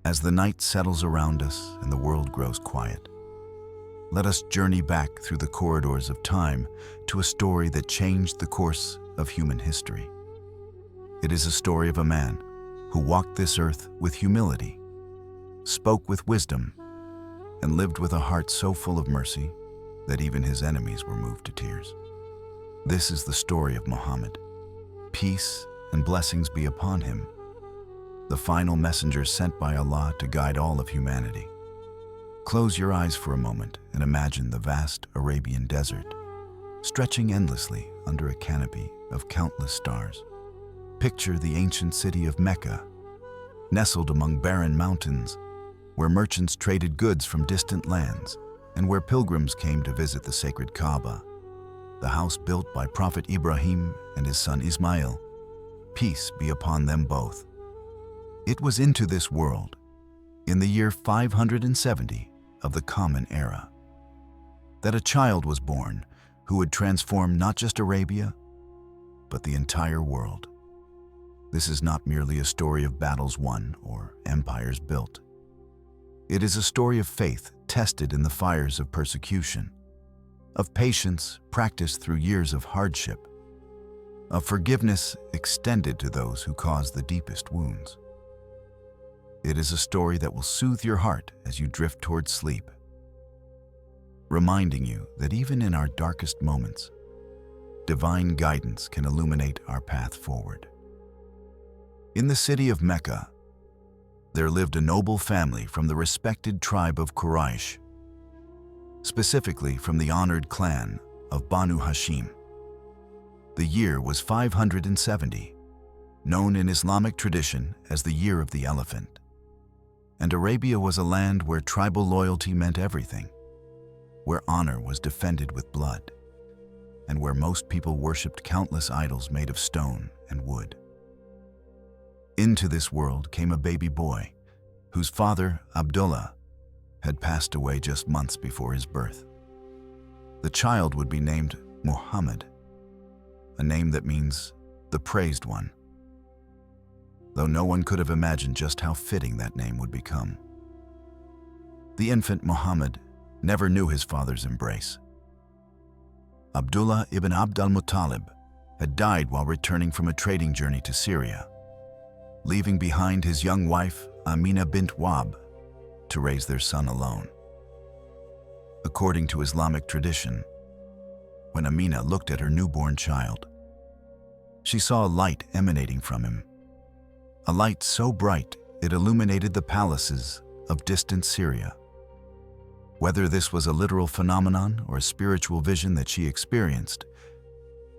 As the night settles around us and the world grows quiet, let us journey back through the corridors of time to a story that changed the course of human history. It is a story of a man who walked this earth with humility, spoke with wisdom, and lived with a heart so full of mercy that even his enemies were moved to tears. This is the story of Muhammad. Peace and blessings be upon him, the final messenger sent by Allah to guide all of humanity. Close your eyes for a moment and imagine the vast Arabian desert, stretching endlessly under a canopy of countless stars. Picture the ancient city of Mecca, nestled among barren mountains, where merchants traded goods from distant lands and where pilgrims came to visit the sacred Kaaba, the house built by Prophet Ibrahim and his son Ismail. Peace be upon them both. It was into this world, in the year 570 of the Common Era, that a child was born who would transform not just Arabia, but the entire world. This is not merely a story of battles won or empires built. It is a story of faith tested in the fires of persecution, of patience practiced through years of hardship, of forgiveness extended to those who caused the deepest wounds. It is a story that will soothe your heart as you drift towards sleep, reminding you that even in our darkest moments, divine guidance can illuminate our path forward. In the city of Mecca, there lived a noble family from the respected tribe of Quraysh, specifically from the honored clan of Banu Hashim. The year was 570, known in Islamic tradition as the Year of the Elephant. And Arabia was a land where tribal loyalty meant everything, where honor was defended with blood, and where most people worshipped countless idols made of stone and wood. Into this world came a baby boy, whose father, Abdullah, had passed away just months before his birth. The child would be named Muhammad, a name that means the praised one, though no one could have imagined just how fitting that name would become. The infant Muhammad never knew his father's embrace. Abdullah ibn Abd al-Muttalib had died while returning from a trading journey to Syria, leaving behind his young wife, Amina bint Wahb, to raise their son alone. According to Islamic tradition, when Amina looked at her newborn child, she saw a light emanating from him, a light so bright it illuminated the palaces of distant Syria. Whether this was a literal phenomenon or a spiritual vision that she experienced,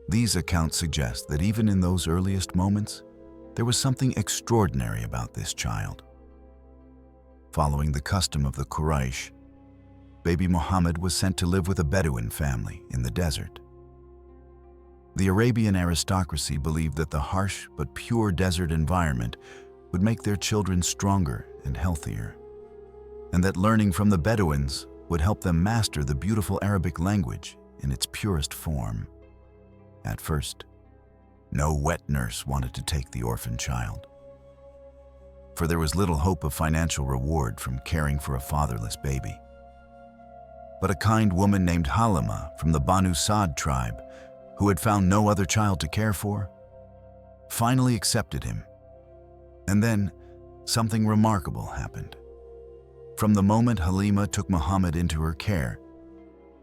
these accounts suggest that even in those earliest moments, there was something extraordinary about this child. Following the custom of the Quraysh, baby Muhammad was sent to live with a Bedouin family in the desert. The Arabian aristocracy believed that the harsh but pure desert environment would make their children stronger and healthier, and that learning from the Bedouins would help them master the beautiful Arabic language in its purest form. At first, no wet nurse wanted to take the orphan child, for there was little hope of financial reward from caring for a fatherless baby. But a kind woman named Halima from the Banu Sa'd tribe, who had found no other child to care for, finally accepted him. And then something remarkable happened. From the moment Halima took Muhammad into her care,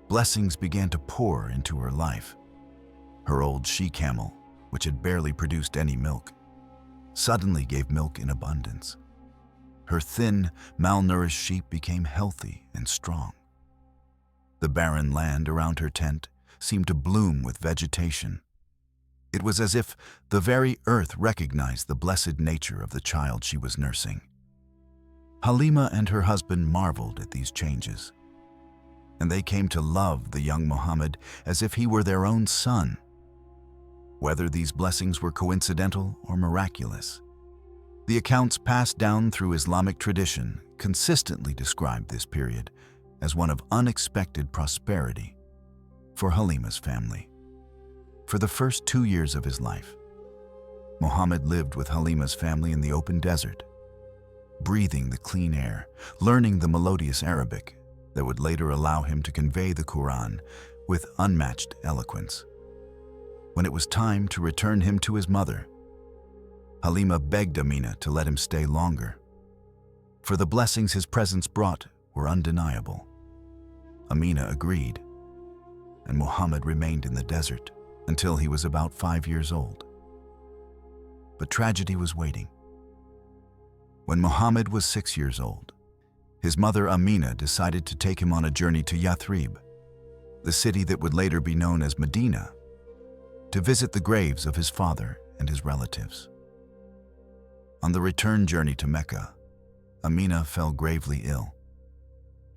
blessings began to pour into her life. Her old she-camel, which had barely produced any milk, suddenly gave milk in abundance. Her thin, malnourished sheep became healthy and strong. The barren land around her tent seemed to bloom with vegetation. It was as if the very earth recognized the blessed nature of the child she was nursing. Halima and her husband marveled at these changes, and they came to love the young Muhammad as if he were their own son. Whether these blessings were coincidental or miraculous, the accounts passed down through Islamic tradition consistently describe this period as one of unexpected prosperity for Halima's family. For the first 2 years of his life, Muhammad lived with Halima's family in the open desert, breathing the clean air, learning the melodious Arabic that would later allow him to convey the Quran with unmatched eloquence. When it was time to return him to his mother, Halima begged Amina to let him stay longer, for the blessings his presence brought were undeniable. Amina agreed, and Muhammad remained in the desert until he was about 5 years old. But tragedy was waiting. When Muhammad was 6 years old, his mother Amina decided to take him on a journey to Yathrib, the city that would later be known as Medina, to visit the graves of his father and his relatives. On the return journey to Mecca, Amina fell gravely ill.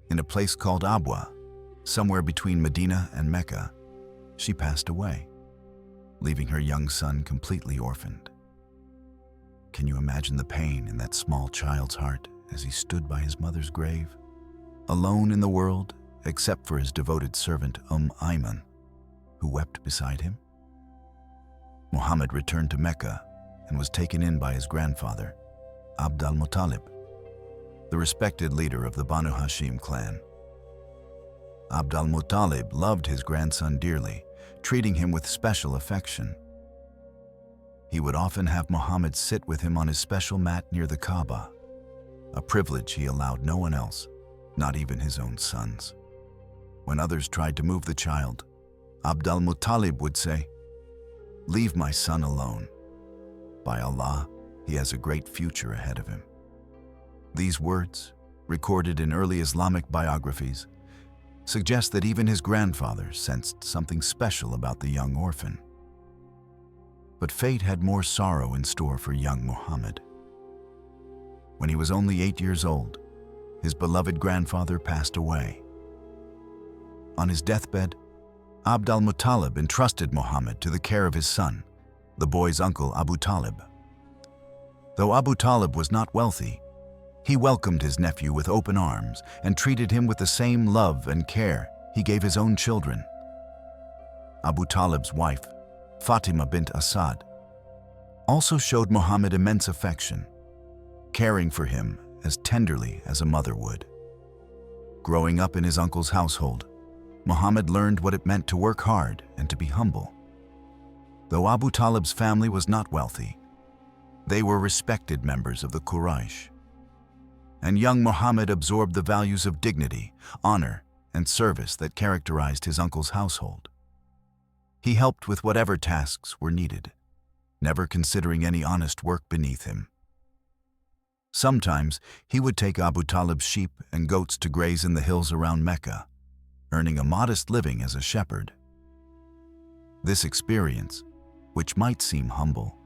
In a place called Abwa, somewhere between Medina and Mecca, she passed away, leaving her young son completely orphaned. Can you imagine the pain in that small child's heart as he stood by his mother's grave, alone in the world except for his devoted servant Ayman, who wept beside him? Muhammad returned to Mecca and was taken in by his grandfather, Abd al-Muttalib, the respected leader of the Banu Hashim clan. Abd al-Muttalib loved his grandson dearly, treating him with special affection. He would often have Muhammad sit with him on his special mat near the Kaaba, a privilege he allowed no one else, not even his own sons. When others tried to move the child, Abd al-Muttalib would say, "Leave my son alone. By Allah, he has a great future ahead of him." These words, recorded in early Islamic biographies, suggest that even his grandfather sensed something special about the young orphan. But fate had more sorrow in store for young Muhammad. When he was only 8 years old, his beloved grandfather passed away. On his deathbed, Abd al-Muttalib entrusted Muhammad to the care of his son, the boy's uncle Abu Talib. Though Abu Talib was not wealthy, he welcomed his nephew with open arms and treated him with the same love and care he gave his own children. Abu Talib's wife, Fatima bint Asad, also showed Muhammad immense affection, caring for him as tenderly as a mother would. Growing up in his uncle's household, Muhammad learned what it meant to work hard and to be humble. Though Abu Talib's family was not wealthy, they were respected members of the Quraysh. And young Muhammad absorbed the values of dignity, honor, and service that characterized his uncle's household. He helped with whatever tasks were needed, never considering any honest work beneath him. Sometimes he would take Abu Talib's sheep and goats to graze in the hills around Mecca, earning a modest living as a shepherd. This experience, which might seem humble,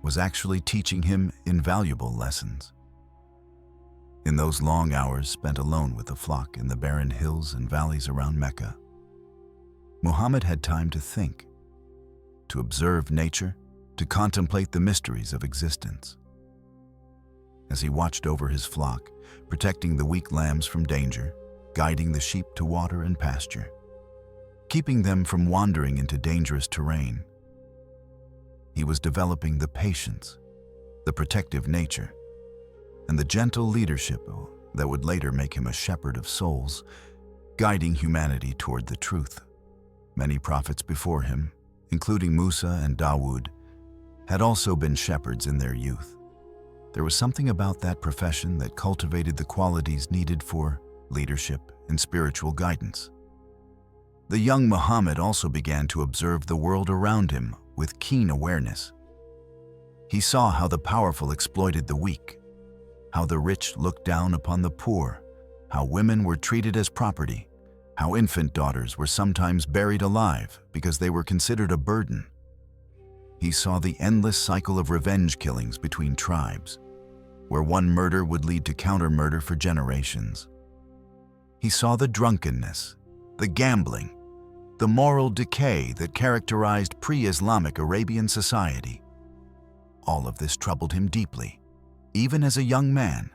was actually teaching him invaluable lessons. In those long hours spent alone with the flock in the barren hills and valleys around Mecca, Muhammad had time to think, to observe nature, to contemplate the mysteries of existence. As he watched over his flock, protecting the weak lambs from danger, guiding the sheep to water and pasture, keeping them from wandering into dangerous terrain, he was developing the patience, the protective nature, and the gentle leadership that would later make him a shepherd of souls, guiding humanity toward the truth. Many prophets before him, including Musa and Dawood, had also been shepherds in their youth. There was something about that profession that cultivated the qualities needed for leadership and spiritual guidance. The young Muhammad also began to observe the world around him with keen awareness. He saw how the powerful exploited the weak, how the rich looked down upon the poor, how women were treated as property, how infant daughters were sometimes buried alive because they were considered a burden. He saw the endless cycle of revenge killings between tribes, where one murder would lead to counter-murder for generations. He saw the drunkenness, the gambling, the moral decay that characterized pre-Islamic Arabian society. All of this troubled him deeply, even as a young man,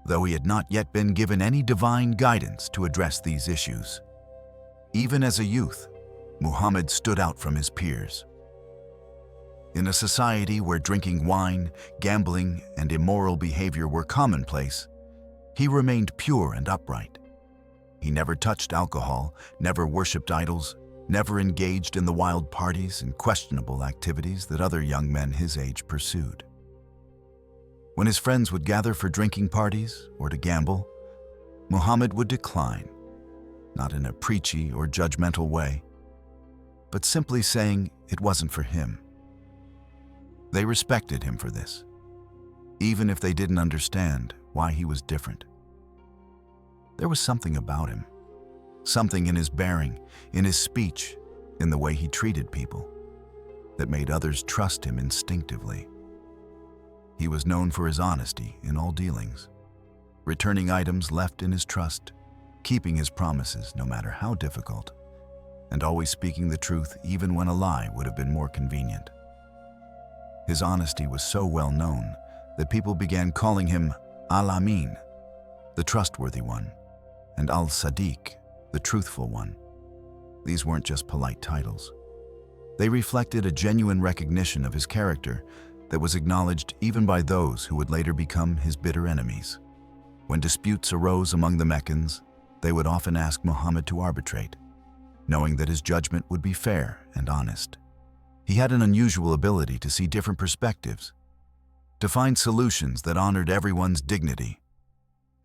though he had not yet been given any divine guidance to address these issues. Even as a youth, Muhammad stood out from his peers. In a society where drinking wine, gambling, and immoral behavior were commonplace, he remained pure and upright. He never touched alcohol, never worshipped idols, never engaged in the wild parties and questionable activities that other young men his age pursued. When his friends would gather for drinking parties or to gamble, Muhammad would decline, not in a preachy or judgmental way, but simply saying it wasn't for him. They respected him for this, even if they didn't understand why he was different. There was something about him, something in his bearing, in his speech, in the way he treated people, that made others trust him instinctively. He was known for his honesty in all dealings, returning items left in his trust, keeping his promises no matter how difficult, and always speaking the truth even when a lie would have been more convenient. His honesty was so well known that people began calling him Al-Amin, the trustworthy one, and Al-Sadiq, the truthful one. These weren't just polite titles. They reflected a genuine recognition of his character that was acknowledged even by those who would later become his bitter enemies. When disputes arose among the Meccans, they would often ask Muhammad to arbitrate, knowing that his judgment would be fair and honest. He had an unusual ability to see different perspectives, to find solutions that honored everyone's dignity,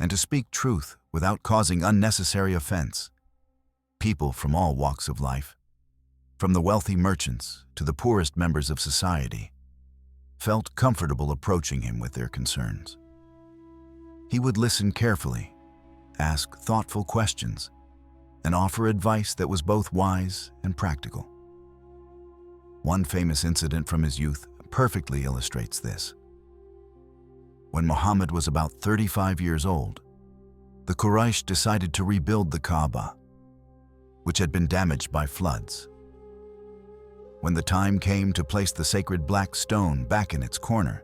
and to speak truth without causing unnecessary offense. People from all walks of life, from the wealthy merchants to the poorest members of society, felt comfortable approaching him with their concerns. He would listen carefully, ask thoughtful questions, and offer advice that was both wise and practical. One famous incident from his youth perfectly illustrates this. When Muhammad was about 35 years old, the Quraysh decided to rebuild the Kaaba, which had been damaged by floods. When the time came to place the sacred black stone back in its corner,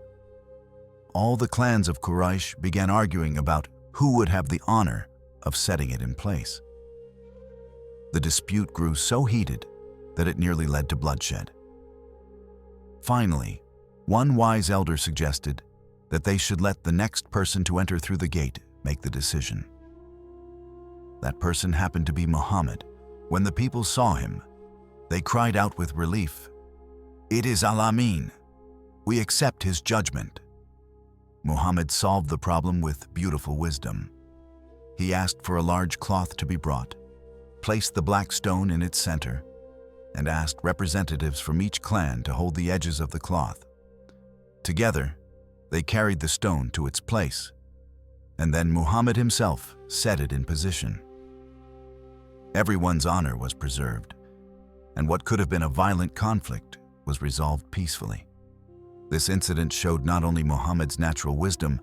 all the clans of Quraysh began arguing about who would have the honor of setting it in place. The dispute grew so heated that it nearly led to bloodshed. Finally, one wise elder suggested that they should let the next person to enter through the gate make the decision. That person happened to be Muhammad. When the people saw him, they cried out with relief, "It is Al-Amin. We accept his judgment." Muhammad solved the problem with beautiful wisdom. He asked for a large cloth to be brought, placed the black stone in its center, and asked representatives from each clan to hold the edges of the cloth. Together, they carried the stone to its place, and then Muhammad himself set it in position. Everyone's honor was preserved, and what could have been a violent conflict was resolved peacefully. This incident showed not only Muhammad's natural wisdom,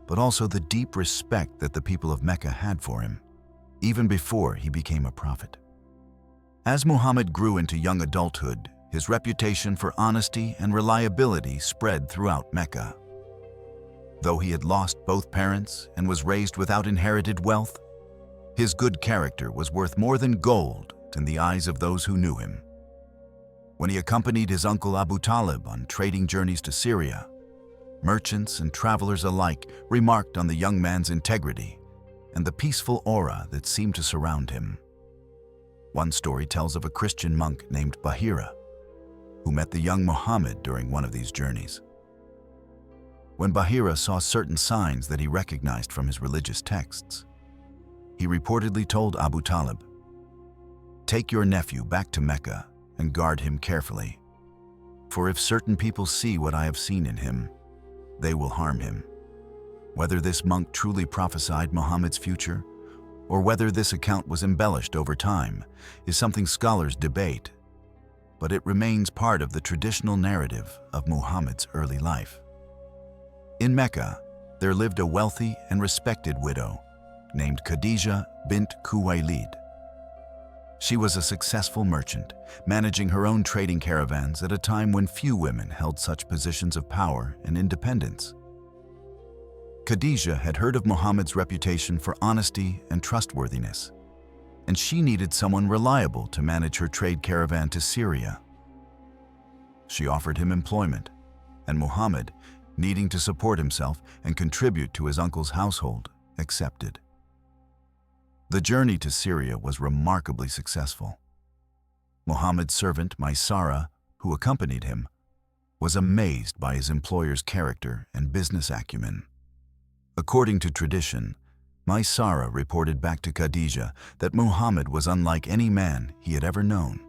but also the deep respect that the people of Mecca had for him, even before he became a prophet. As Muhammad grew into young adulthood, his reputation for honesty and reliability spread throughout Mecca. Though he had lost both parents and was raised without inherited wealth, his good character was worth more than gold in the eyes of those who knew him. When he accompanied his uncle Abu Talib on trading journeys to Syria, merchants and travelers alike remarked on the young man's integrity and the peaceful aura that seemed to surround him. One story tells of a Christian monk named Bahira, who met the young Muhammad during one of these journeys. When Bahira saw certain signs that he recognized from his religious texts, he reportedly told Abu Talib, "Take your nephew back to Mecca and guard him carefully, for if certain people see what I have seen in him, they will harm him." Whether this monk truly prophesied Muhammad's future, or whether this account was embellished over time, is something scholars debate, but it remains part of the traditional narrative of Muhammad's early life. In Mecca, there lived a wealthy and respected widow named Khadijah bint Khuwaylid. She was a successful merchant, managing her own trading caravans at a time when few women held such positions of power and independence. Khadijah had heard of Muhammad's reputation for honesty and trustworthiness, and she needed someone reliable to manage her trade caravan to Syria. She offered him employment, and Muhammad, needing to support himself and contribute to his uncle's household, accepted. The journey to Syria was remarkably successful. Muhammad's servant, Seerah, who accompanied him, was amazed by his employer's character and business acumen. According to tradition, Seerah reported back to Khadijah that Muhammad was unlike any man he had ever known,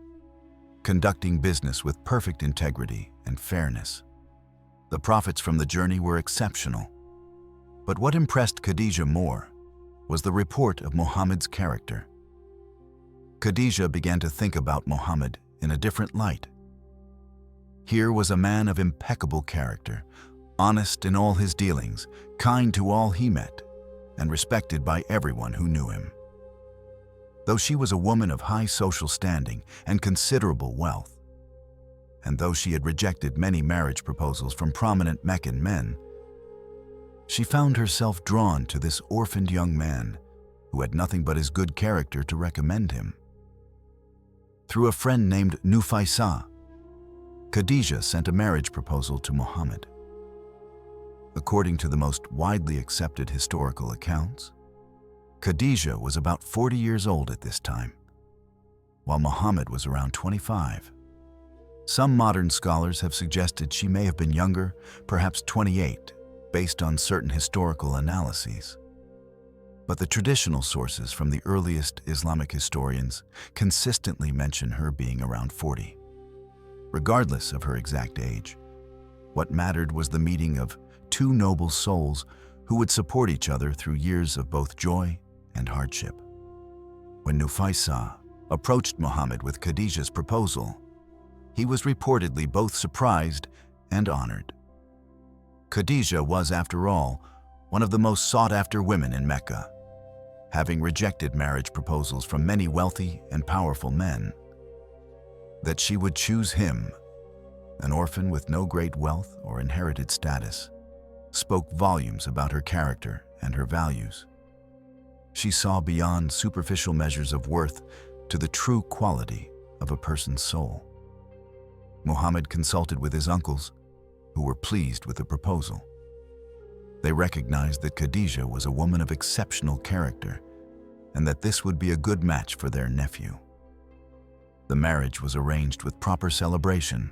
conducting business with perfect integrity and fairness. The profits from the journey were exceptional. But what impressed Khadijah more was the report of Muhammad's character. Khadijah began to think about Muhammad in a different light. Here was a man of impeccable character, honest in all his dealings, kind to all he met, and respected by everyone who knew him. Though she was a woman of high social standing and considerable wealth, and though she had rejected many marriage proposals from prominent Meccan men, she found herself drawn to this orphaned young man who had nothing but his good character to recommend him. Through a friend named Nufaisa, Khadijah sent a marriage proposal to Muhammad. According to the most widely accepted historical accounts, Khadijah was about 40 years old at this time, while Muhammad was around 25. Some modern scholars have suggested she may have been younger, perhaps 28, based on certain historical analyses. But the traditional sources from the earliest Islamic historians consistently mention her being around 40. Regardless of her exact age, what mattered was the meeting of two noble souls who would support each other through years of both joy and hardship. When Nufaisa approached Muhammad with Khadijah's proposal, he was reportedly both surprised and honored. Khadijah was, after all, one of the most sought-after women in Mecca, having rejected marriage proposals from many wealthy and powerful men. That she would choose him, an orphan with no great wealth or inherited status, spoke volumes about her character and her values. She saw beyond superficial measures of worth to the true quality of a person's soul. Muhammad consulted with his uncles, who were pleased with the proposal. They recognized that Khadijah was a woman of exceptional character and that this would be a good match for their nephew. The marriage was arranged with proper celebration,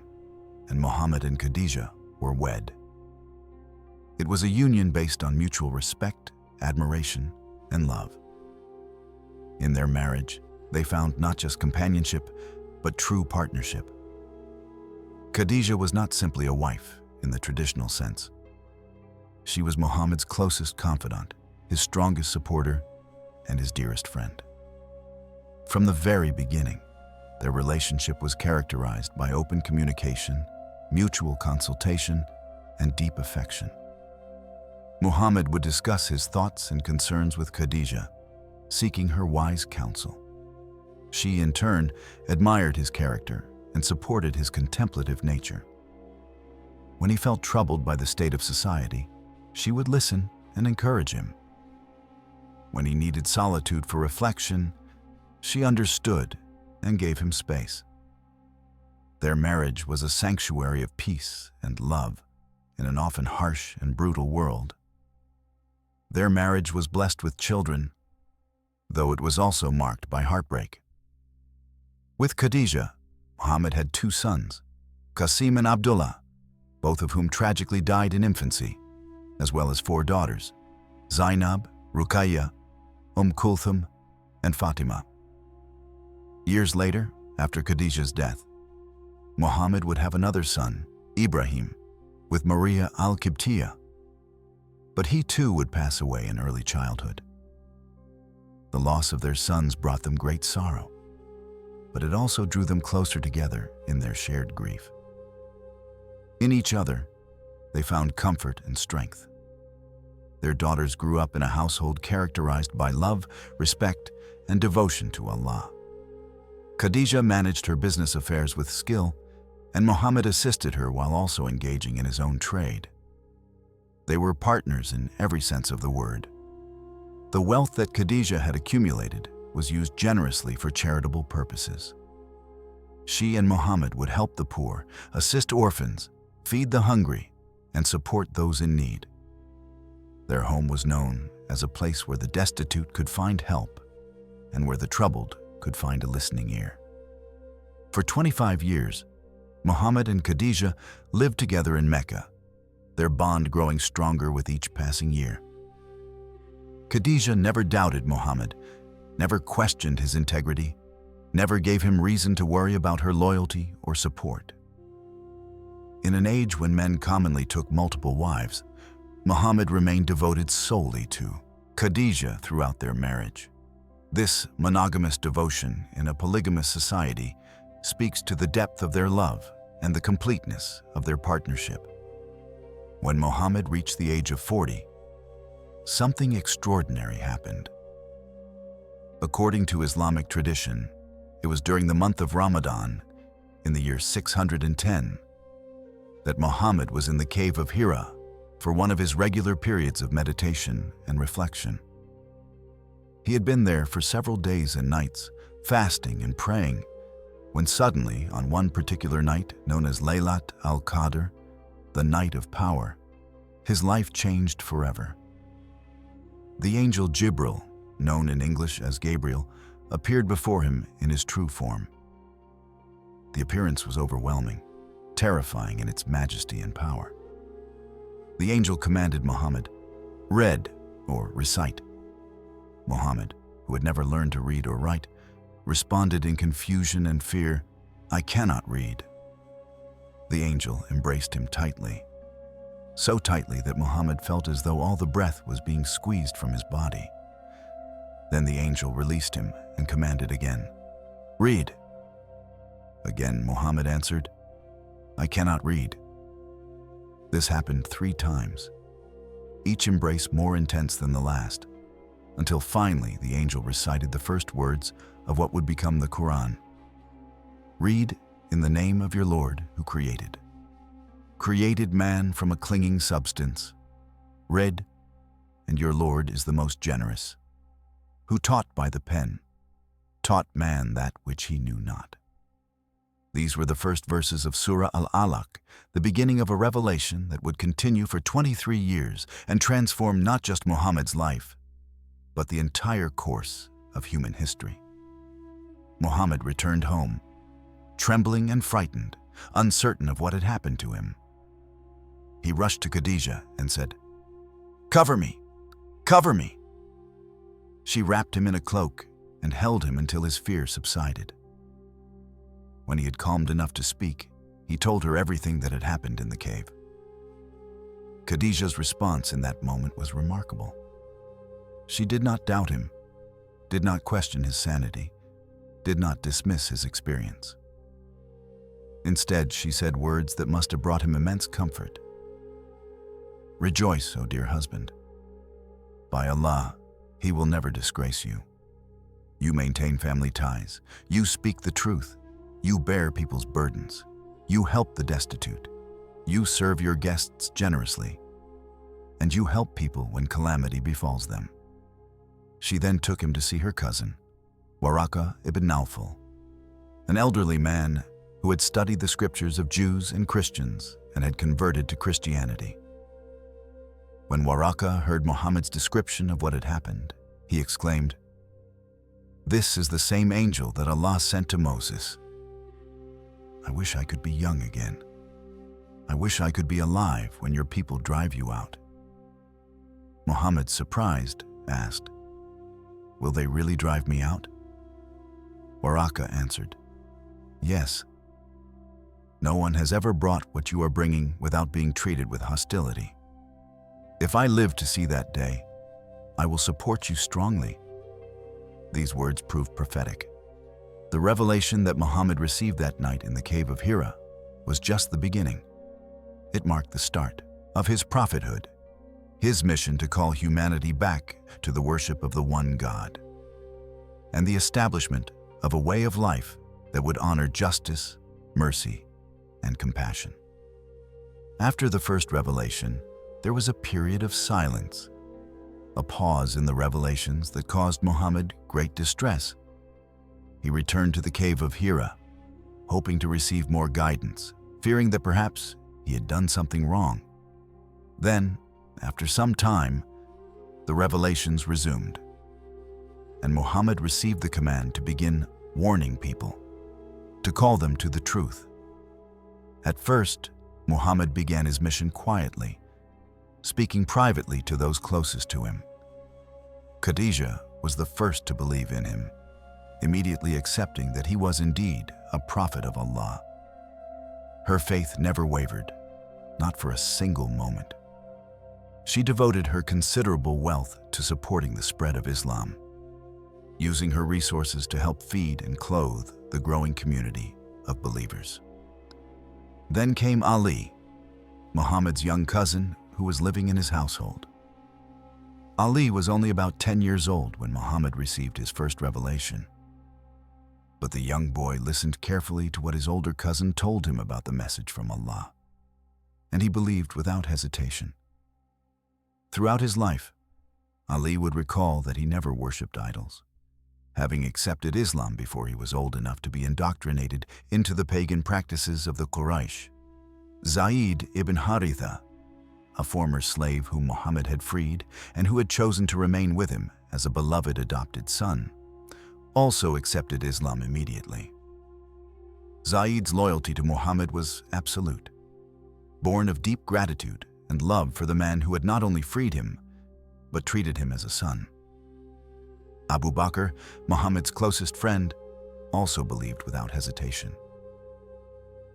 and Muhammad and Khadijah were wed. It was a union based on mutual respect, admiration, and love. In their marriage, they found not just companionship, but true partnership. Khadijah was not simply a wife in the traditional sense. She was Muhammad's closest confidant, his strongest supporter, and his dearest friend. From the very beginning, their relationship was characterized by open communication, mutual consultation, and deep affection. Muhammad would discuss his thoughts and concerns with Khadijah, seeking her wise counsel. She, in turn, admired his character and supported his contemplative nature. When he felt troubled by the state of society, she would listen and encourage him. When he needed solitude for reflection, she understood and gave him space. Their marriage was a sanctuary of peace and love in an often harsh and brutal world. Their marriage was blessed with children, though it was also marked by heartbreak. With Khadijah, Muhammad had two sons, Qasim and Abdullah, both of whom tragically died in infancy, as well as four daughters, Zainab, Ruqayya, Kulthum, and Fatima. Years later, after Khadijah's death, Muhammad would have another son, Ibrahim, with Maria al-Qibtiyya. But he too would pass away in early childhood. The loss of their sons brought them great sorrow, but it also drew them closer together in their shared grief. In each other, they found comfort and strength. Their daughters grew up in a household characterized by love, respect, and devotion to Allah. Khadijah managed her business affairs with skill, and Muhammad assisted her while also engaging in his own trade. They were partners in every sense of the word. The wealth that Khadijah had accumulated was used generously for charitable purposes. She and Muhammad would help the poor, assist orphans, feed the hungry, and support those in need. Their home was known as a place where the destitute could find help and where the troubled could find a listening ear. For 25 years, Muhammad and Khadijah lived together in Mecca, their bond growing stronger with each passing year. Khadijah never doubted Muhammad, never questioned his integrity, never gave him reason to worry about her loyalty or support. In an age when men commonly took multiple wives, Muhammad remained devoted solely to Khadijah throughout their marriage. This monogamous devotion in a polygamous society speaks to the depth of their love and the completeness of their partnership. When Muhammad reached the age of 40, something extraordinary happened. According to Islamic tradition, it was during the month of Ramadan, in the year 610, that Muhammad was in the Cave of Hira for one of his regular periods of meditation and reflection. He had been there for several days and nights, fasting and praying, when suddenly, on one particular night known as Laylat al-Qadr, the night of power, his life changed forever. The angel Jibril, known in English as Gabriel, appeared before him in his true form. The appearance was overwhelming, terrifying in its majesty and power. The angel commanded Muhammad, "Read," or recite. Muhammad, who had never learned to read or write, responded in confusion and fear, "I cannot read." The angel embraced him tightly, so tightly that Muhammad felt as though all the breath was being squeezed from his body. Then the angel released him and commanded again, "Read." Again Muhammad answered, "I cannot read." This happened 3 times, each embrace more intense than the last, until finally the angel recited the first words of what would become the Quran. "Read in the name of your Lord who created man from a clinging substance. Read, and your Lord is the most generous, who taught by the pen, taught man that which he knew not." These were the first verses of Surah Al-Alaq, the beginning of a revelation that would continue for 23 years and transform not just Muhammad's life, but the entire course of human history. Muhammad returned home, trembling and frightened, uncertain of what had happened to him. He rushed to Khadijah and said, "Cover me! Cover me!" She wrapped him in a cloak and held him until his fear subsided. When he had calmed enough to speak, he told her everything that had happened in the cave. Khadijah's response in that moment was remarkable. She did not doubt him, did not question his sanity, did not dismiss his experience. Instead, she said words that must have brought him immense comfort. "Rejoice, O dear husband. By Allah, He will never disgrace you. You maintain family ties. You speak the truth. You bear people's burdens. You help the destitute. You serve your guests generously. And you help people when calamity befalls them." She then took him to see her cousin, Waraka ibn Nawfal, an elderly man who had studied the scriptures of Jews and Christians and had converted to Christianity. When Waraka heard Muhammad's description of what had happened, he exclaimed, "This is the same angel that Allah sent to Moses. I wish I could be young again. I wish I could be alive when your people drive you out." Muhammad, surprised, asked, "Will they really drive me out?" Waraka answered, "Yes. No one has ever brought what you are bringing without being treated with hostility. If I live to see that day, I will support you strongly." These words proved prophetic. The revelation that Muhammad received that night in the Cave of Hira was just the beginning. It marked the start of his prophethood, his mission to call humanity back to the worship of the one God, and the establishment of a way of life that would honor justice, mercy, and compassion. After the first revelation, there was a period of silence, a pause in the revelations that caused Muhammad great distress. He returned to the Cave of Hira, hoping to receive more guidance, fearing that perhaps he had done something wrong. Then, after some time, the revelations resumed, and Muhammad received the command to begin warning people, to call them to the truth. At first, Muhammad began his mission quietly, speaking privately to those closest to him. Khadijah was the first to believe in him, immediately accepting that he was indeed a prophet of Allah. Her faith never wavered, not for a single moment. She devoted her considerable wealth to supporting the spread of Islam, using her resources to help feed and clothe the growing community of believers. Then came Ali, Muhammad's young cousin who was living in his household. Ali was only about 10 years old when Muhammad received his first revelation. But the young boy listened carefully to what his older cousin told him about the message from Allah, and he believed without hesitation. Throughout his life, Ali would recall that he never worshipped idols, having accepted Islam before he was old enough to be indoctrinated into the pagan practices of the Quraysh. Zayd ibn Haritha, a former slave whom Muhammad had freed and who had chosen to remain with him as a beloved adopted son, also accepted Islam immediately. Zayd's loyalty to Muhammad was absolute, born of deep gratitude and love for the man who had not only freed him, but treated him as a son. Abu Bakr, Muhammad's closest friend, also believed without hesitation.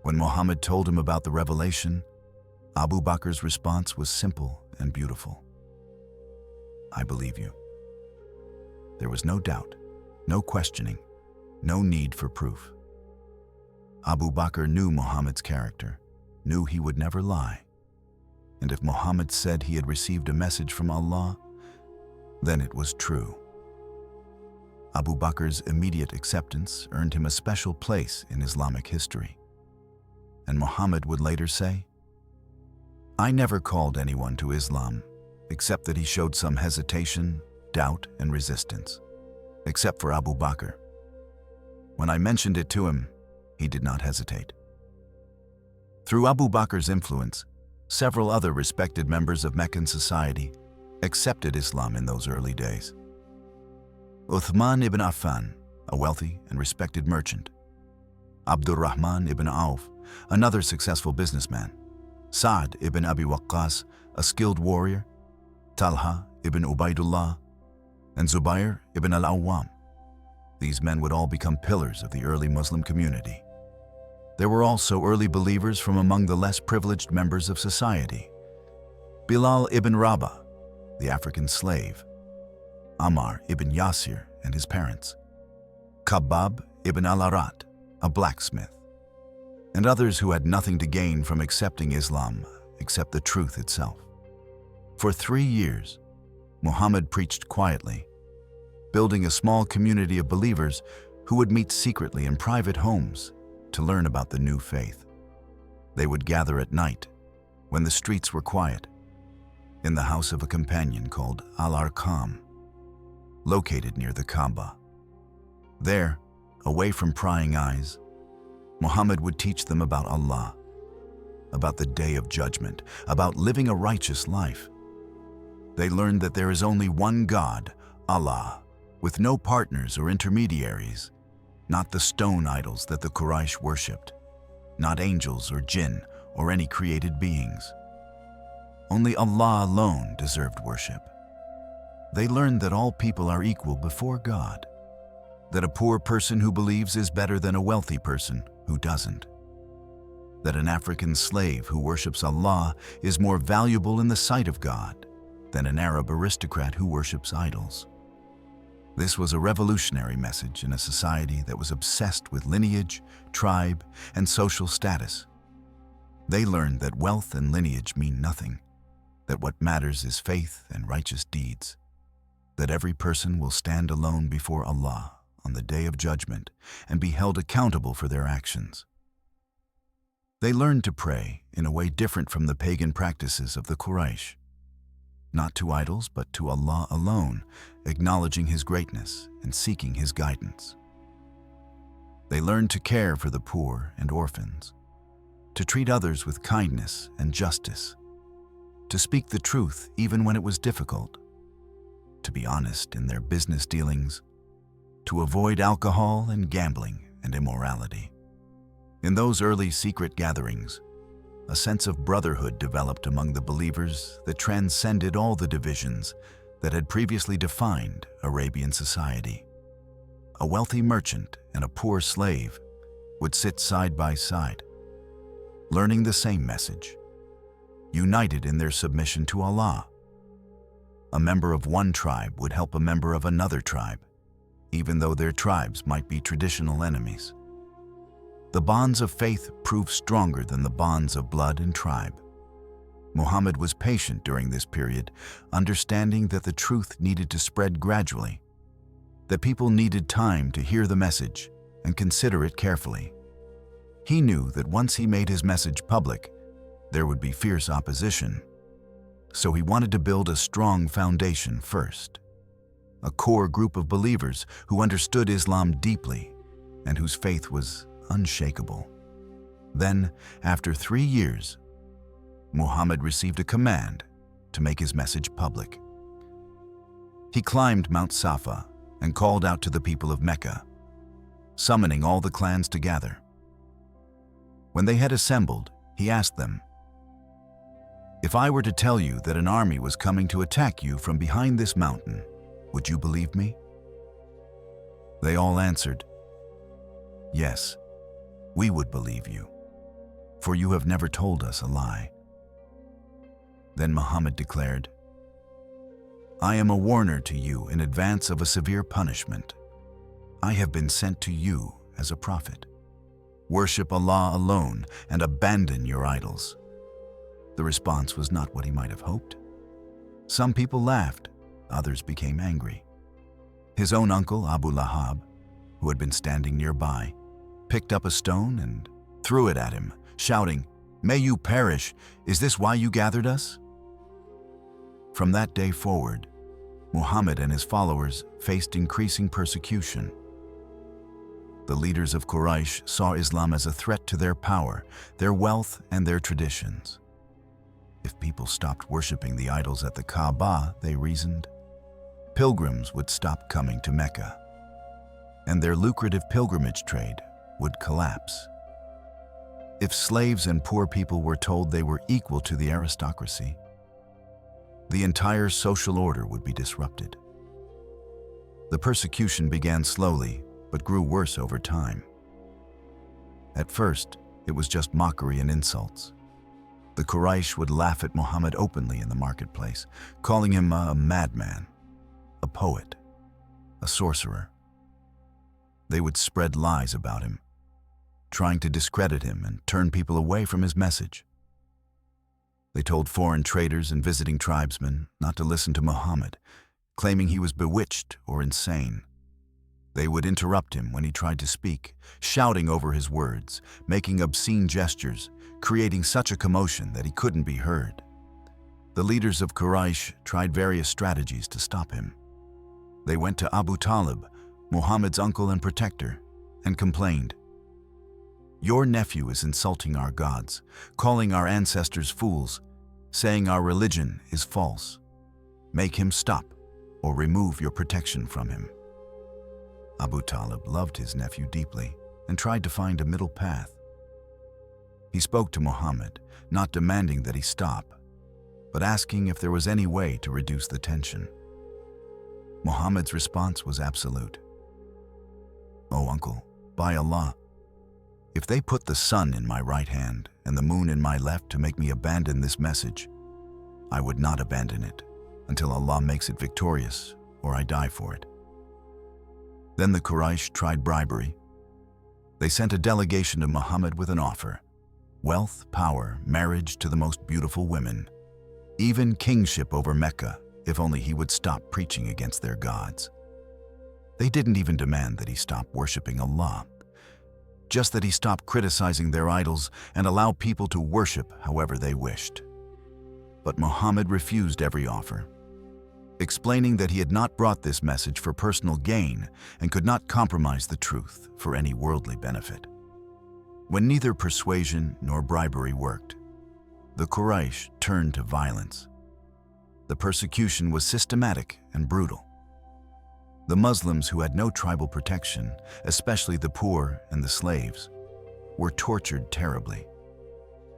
When Muhammad told him about the revelation, Abu Bakr's response was simple and beautiful. "I believe you." There was no doubt, no questioning, no need for proof. Abu Bakr knew Muhammad's character, knew he would never lie. And if Muhammad said he had received a message from Allah, then it was true. Abu Bakr's immediate acceptance earned him a special place in Islamic history. And Muhammad would later say, "I never called anyone to Islam, except that he showed some hesitation, doubt, and resistance, except for Abu Bakr. When I mentioned it to him, he did not hesitate." Through Abu Bakr's influence, several other respected members of Meccan society accepted Islam in those early days. Uthman ibn Affan, a wealthy and respected merchant. Abdurrahman ibn Auf, another successful businessman. Sa'd ibn Abi Waqqas, a skilled warrior. Talha ibn Ubaidullah, and Zubair ibn al-Awwam. These men would all become pillars of the early Muslim community. There were also early believers from among the less privileged members of society. Bilal ibn Rabah, the African slave. Ammar ibn Yasir and his parents. Khabbab ibn al-Arat, a blacksmith. And others who had nothing to gain from accepting Islam except the truth itself. For 3 years, Muhammad preached quietly, building a small community of believers who would meet secretly in private homes to learn about the new faith. They would gather at night, when the streets were quiet, in the house of a companion called Al-Arqam, located near the Kaaba. There, away from prying eyes, Muhammad would teach them about Allah, about the Day of Judgment, about living a righteous life. They learned that there is only one God, Allah, with no partners or intermediaries, not the stone idols that the Quraysh worshipped, not angels or jinn or any created beings. Only Allah alone deserved worship. They learned that all people are equal before God, that a poor person who believes is better than a wealthy person who doesn't, that an African slave who worships Allah is more valuable in the sight of God than an Arab aristocrat who worships idols. This was a revolutionary message in a society that was obsessed with lineage, tribe, and social status. They learned that wealth and lineage mean nothing, that what matters is faith and righteous deeds, that every person will stand alone before Allah on the Day of Judgment and be held accountable for their actions. They learned to pray in a way different from the pagan practices of the Quraysh, not to idols but to Allah alone, acknowledging His greatness and seeking His guidance. They learned to care for the poor and orphans, to treat others with kindness and justice, to speak the truth even when it was difficult, to be honest in their business dealings, to avoid alcohol and gambling and immorality. In those early secret gatherings, a sense of brotherhood developed among the believers that transcended all the divisions that had previously defined Arabian society. A wealthy merchant and a poor slave would sit side by side, learning the same message, united in their submission to Allah. A member of one tribe would help a member of another tribe, even though their tribes might be traditional enemies. The bonds of faith proved stronger than the bonds of blood and tribe. Muhammad was patient during this period, understanding that the truth needed to spread gradually, that people needed time to hear the message and consider it carefully. He knew that once he made his message public, there would be fierce opposition. So he wanted to build a strong foundation first, a core group of believers who understood Islam deeply and whose faith was unshakable. Then, after 3 years, Muhammad received a command to make his message public. He climbed Mount Safa and called out to the people of Mecca, summoning all the clans to gather. When they had assembled, he asked them, "If I were to tell you that an army was coming to attack you from behind this mountain, would you believe me?" They all answered, "Yes, we would believe you, for you have never told us a lie." Then Muhammad declared, "I am a warner to you in advance of a severe punishment. I have been sent to you as a prophet. Worship Allah alone and abandon your idols." The response was not what he might have hoped. Some people laughed, others became angry. His own uncle, Abu Lahab, who had been standing nearby, picked up a stone and threw it at him, shouting, "May you perish! Is this why you gathered us?" From that day forward, Muhammad and his followers faced increasing persecution. The leaders of Quraysh saw Islam as a threat to their power, their wealth, and their traditions. If people stopped worshiping the idols at the Kaaba, they reasoned, pilgrims would stop coming to Mecca, and their lucrative pilgrimage trade would collapse. If slaves and poor people were told they were equal to the aristocracy, the entire social order would be disrupted. The persecution began slowly, but grew worse over time. At first, it was just mockery and insults. The Quraysh would laugh at Muhammad openly in the marketplace, calling him a madman, a poet, a sorcerer. They would spread lies about him, trying to discredit him and turn people away from his message. They told foreign traders and visiting tribesmen not to listen to Muhammad, claiming he was bewitched or insane. They would interrupt him when he tried to speak, shouting over his words, making obscene gestures, creating such a commotion that he couldn't be heard. The leaders of Quraysh tried various strategies to stop him. They went to Abu Talib, Muhammad's uncle and protector, and complained, "Your nephew is insulting our gods, calling our ancestors fools, saying our religion is false. Make him stop or remove your protection from him." Abu Talib loved his nephew deeply and tried to find a middle path. He spoke to Muhammad, not demanding that he stop, but asking if there was any way to reduce the tension. Muhammad's response was absolute. "Oh, uncle, by Allah, if they put the sun in my right hand and the moon in my left to make me abandon this message, I would not abandon it until Allah makes it victorious or I die for it." Then the Quraysh tried bribery. They sent a delegation to Muhammad with an offer: wealth, power, marriage to the most beautiful women, even kingship over Mecca if only he would stop preaching against their gods. They didn't even demand that he stop worshiping Allah, just that he stop criticizing their idols and allow people to worship however they wished. But Muhammad refused every offer. explaining that he had not brought this message for personal gain and could not compromise the truth for any worldly benefit. When neither persuasion nor bribery worked, the Quraysh turned to violence. The persecution was systematic and brutal. The Muslims who had no tribal protection, especially the poor and the slaves, were tortured terribly.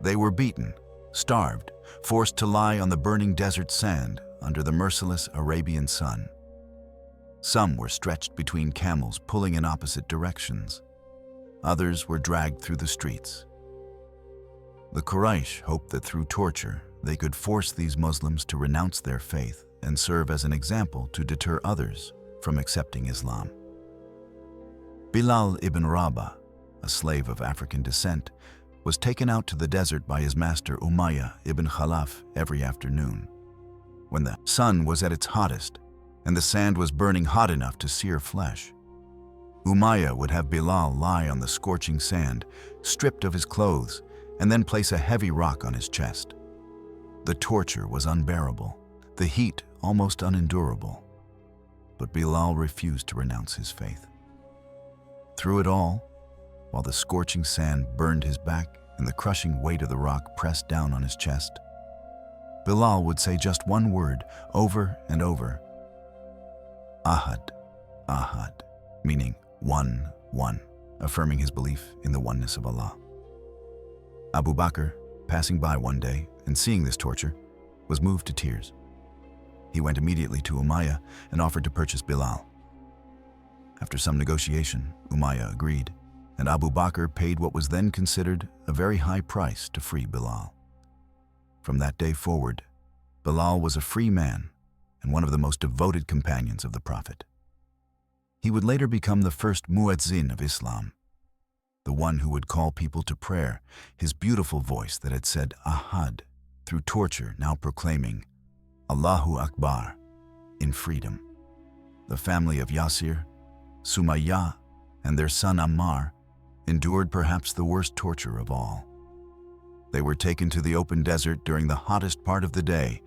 They were beaten, starved, forced to lie on the burning desert sand under the merciless Arabian sun. Some were stretched between camels pulling in opposite directions. Others were dragged through the streets. The Quraysh hoped that through torture they could force these Muslims to renounce their faith and serve as an example to deter others from accepting Islam. Bilal ibn Rabah, a slave of African descent, was taken out to the desert by his master Umayyah ibn Khalaf every afternoon, when the sun was at its hottest and the sand was burning hot enough to sear flesh. Umayyah would have Bilal lie on the scorching sand, stripped of his clothes, and then place a heavy rock on his chest. The torture was unbearable, the heat almost unendurable. But Bilal refused to renounce his faith. Through it all, while the scorching sand burned his back and the crushing weight of the rock pressed down on his chest, Bilal would say just one word over and over: Ahad, Ahad, meaning one, one, affirming his belief in the oneness of Allah. Abu Bakr, passing by one day and seeing this torture, was moved to tears. He went immediately to Umayyah and offered to purchase Bilal. After some negotiation, Umayyah agreed, and Abu Bakr paid what was then considered a very high price to free Bilal. From that day forward, Bilal was a free man and one of the most devoted companions of the Prophet. He would later become the first muezzin of Islam, the one who would call people to prayer, his beautiful voice that had said Ahad through torture now proclaiming Allahu Akbar in freedom. The family of Yasir, Sumayyah, and their son Ammar endured perhaps the worst torture of all. They were taken to the open desert during the hottest part of the day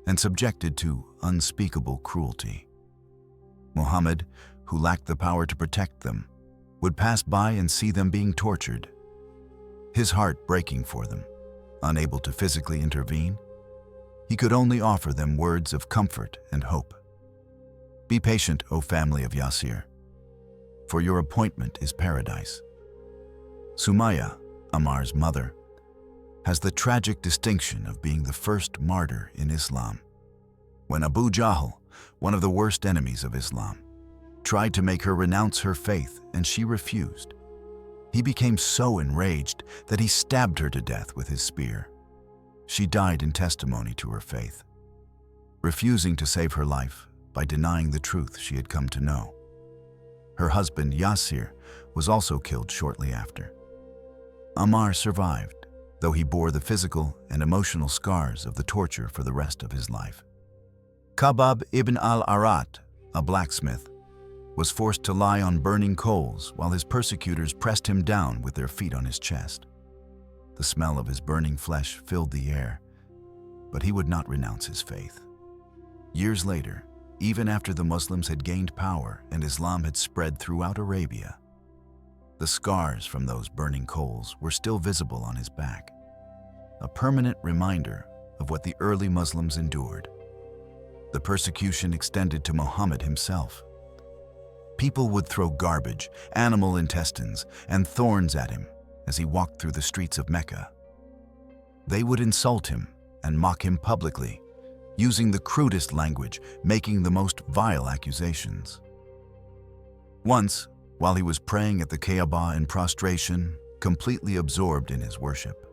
and subjected to unspeakable cruelty. Muhammad, who lacked the power to protect them, would pass by and see them being tortured, his heart breaking for them. Unable to physically intervene, he could only offer them words of comfort and hope. Be patient, O family of Yasir, for your appointment is paradise. Sumayyah, Ammar's mother, has the tragic distinction of being the first martyr in Islam. When Abu Jahl, one of the worst enemies of Islam, tried to make her renounce her faith and she refused, he became so enraged that he stabbed her to death with his spear. She died in testimony to her faith, refusing to save her life by denying the truth she had come to know. Her husband Yasir was also killed shortly after. Ammar survived, though he bore the physical and emotional scars of the torture for the rest of his life. Khabbab ibn al-Arat, a blacksmith, was forced to lie on burning coals while his persecutors pressed him down with their feet on his chest. The smell of his burning flesh filled the air, but he would not renounce his faith. Years later, even after the Muslims had gained power and Islam had spread throughout Arabia, the scars from those burning coals were still visible on his back, a permanent reminder of what the early Muslims endured. The persecution extended to Muhammad himself. People would throw garbage, animal intestines, and thorns at him as he walked through the streets of Mecca. They would insult him and mock him publicly, using the crudest language, making the most vile accusations. Once, while he was praying at the Kaaba in prostration, completely absorbed in his worship,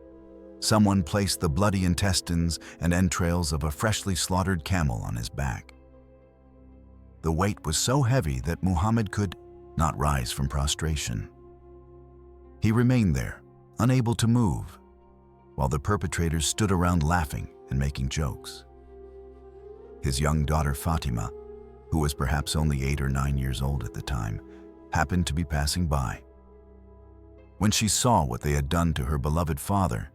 someone placed the bloody intestines and entrails of a freshly slaughtered camel on his back. The weight was so heavy that Muhammad could not rise from prostration. He remained there, unable to move, while the perpetrators stood around laughing and making jokes. His young daughter Fatima, who was perhaps only 8 or 9 years old at the time, happened to be passing by. When she saw what they had done to her beloved father,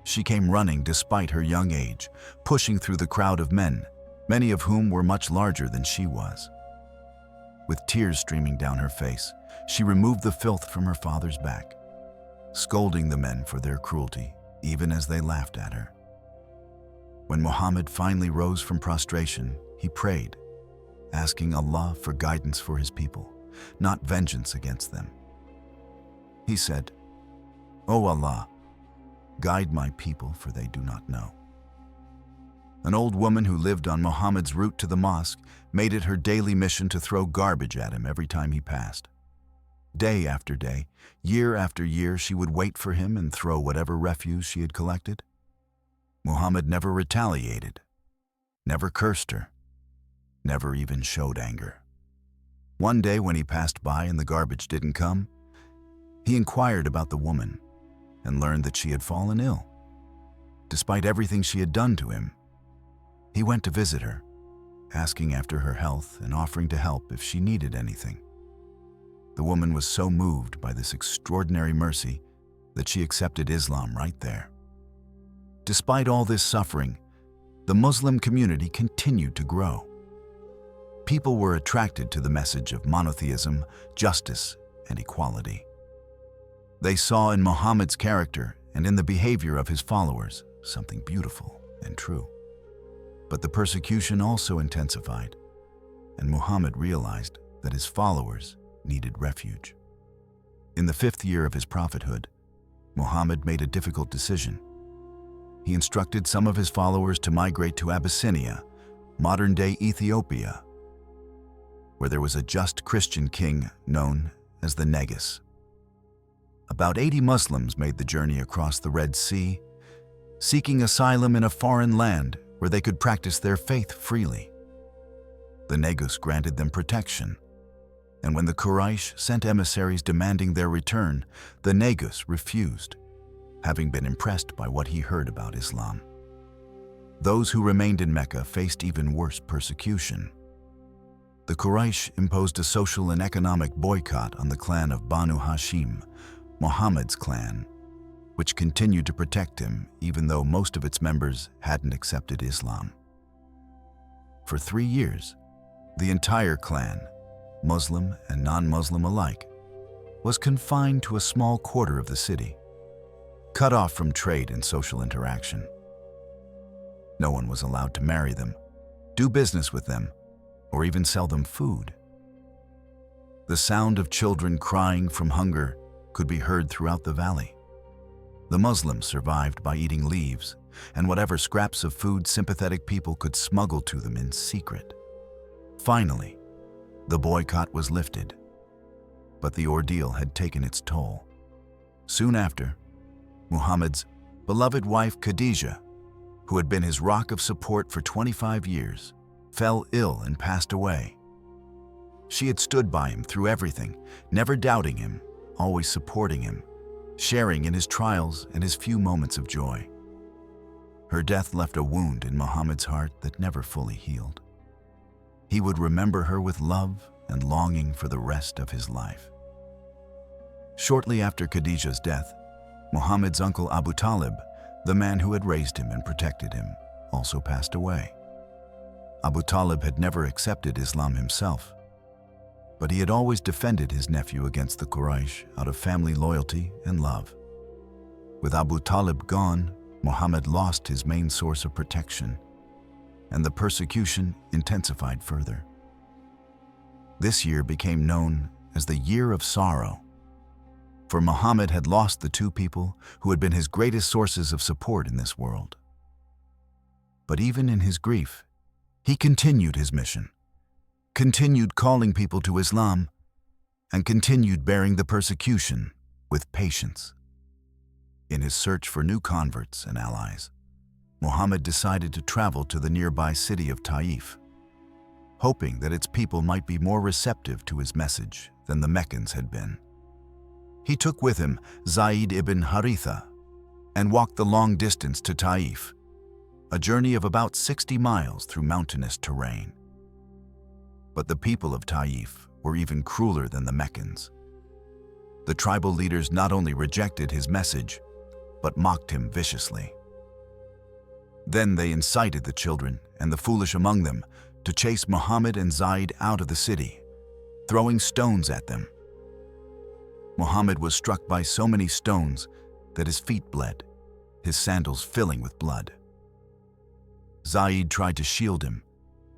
she came running despite her young age, pushing through the crowd of men many of whom were much larger than she was. With tears streaming down her face, she removed the filth from her father's back, scolding the men for their cruelty, even as they laughed at her. When Muhammad finally rose from prostration, he prayed, asking Allah for guidance for his people, not vengeance against them. He said, "O Allah, guide my people, for they do not know." An old woman who lived on Muhammad's route to the mosque made it her daily mission to throw garbage at him every time he passed. Day after day, year after year, she would wait for him and throw whatever refuse she had collected. Muhammad never retaliated, never cursed her, never even showed anger. One day when he passed by and the garbage didn't come, he inquired about the woman and learned that she had fallen ill. Despite everything she had done to him, he went to visit her, asking after her health and offering to help if she needed anything. The woman was so moved by this extraordinary mercy that she accepted Islam right there. Despite all this suffering, the Muslim community continued to grow. People were attracted to the message of monotheism, justice, and equality. They saw in Muhammad's character and in the behavior of his followers something beautiful and true. But the persecution also intensified, and Muhammad realized that his followers needed refuge. In the 5th year of his prophethood, Muhammad made a difficult decision. He instructed some of his followers to migrate to Abyssinia, modern-day Ethiopia, where there was a just Christian king known as the Negus. About 80 Muslims made the journey across the Red Sea, seeking asylum in a foreign land where they could practice their faith freely. The Negus granted them protection, and when the Quraysh sent emissaries demanding their return, the Negus refused, having been impressed by what he heard about Islam. Those who remained in Mecca faced even worse persecution. The Quraysh imposed a social and economic boycott on the clan of Banu Hashim, Muhammad's clan, which continued to protect him even though most of its members hadn't accepted Islam. For 3 years, the entire clan, Muslim and non-Muslim alike, was confined to a small quarter of the city, cut off from trade and social interaction. No one was allowed to marry them, do business with them, or even sell them food. The sound of children crying from hunger could be heard throughout the valley. The Muslims survived by eating leaves and whatever scraps of food sympathetic people could smuggle to them in secret. Finally, the boycott was lifted, but the ordeal had taken its toll. Soon after, Muhammad's beloved wife Khadijah, who had been his rock of support for 25 years, fell ill and passed away. She had stood by him through everything, never doubting him, always supporting him, sharing in his trials and his few moments of joy. Her death left a wound in Muhammad's heart that never fully healed. He would remember her with love and longing for the rest of his life. Shortly after Khadijah's death, Muhammad's uncle Abu Talib, the man who had raised him and protected him, also passed away. Abu Talib had never accepted Islam himself, but he had always defended his nephew against the Quraysh out of family loyalty and love. With Abu Talib gone, Muhammad lost his main source of protection, and the persecution intensified further. This year became known as the Year of Sorrow, for Muhammad had lost the 2 people who had been his greatest sources of support in this world. But even in his grief, he continued his mission, continued calling people to Islam, and continued bearing the persecution with patience. In his search for new converts and allies, Muhammad decided to travel to the nearby city of Taif, hoping that its people might be more receptive to his message than the Meccans had been. He took with him Zayd ibn Haritha and walked the long distance to Taif, a journey of about 60 miles through mountainous terrain. But the people of Taif were even crueler than the Meccans. The tribal leaders not only rejected his message, but mocked him viciously. Then they incited the children and the foolish among them to chase Muhammad and Zayd out of the city, throwing stones at them. Muhammad was struck by so many stones that his feet bled, his sandals filling with blood. Zayd tried to shield him,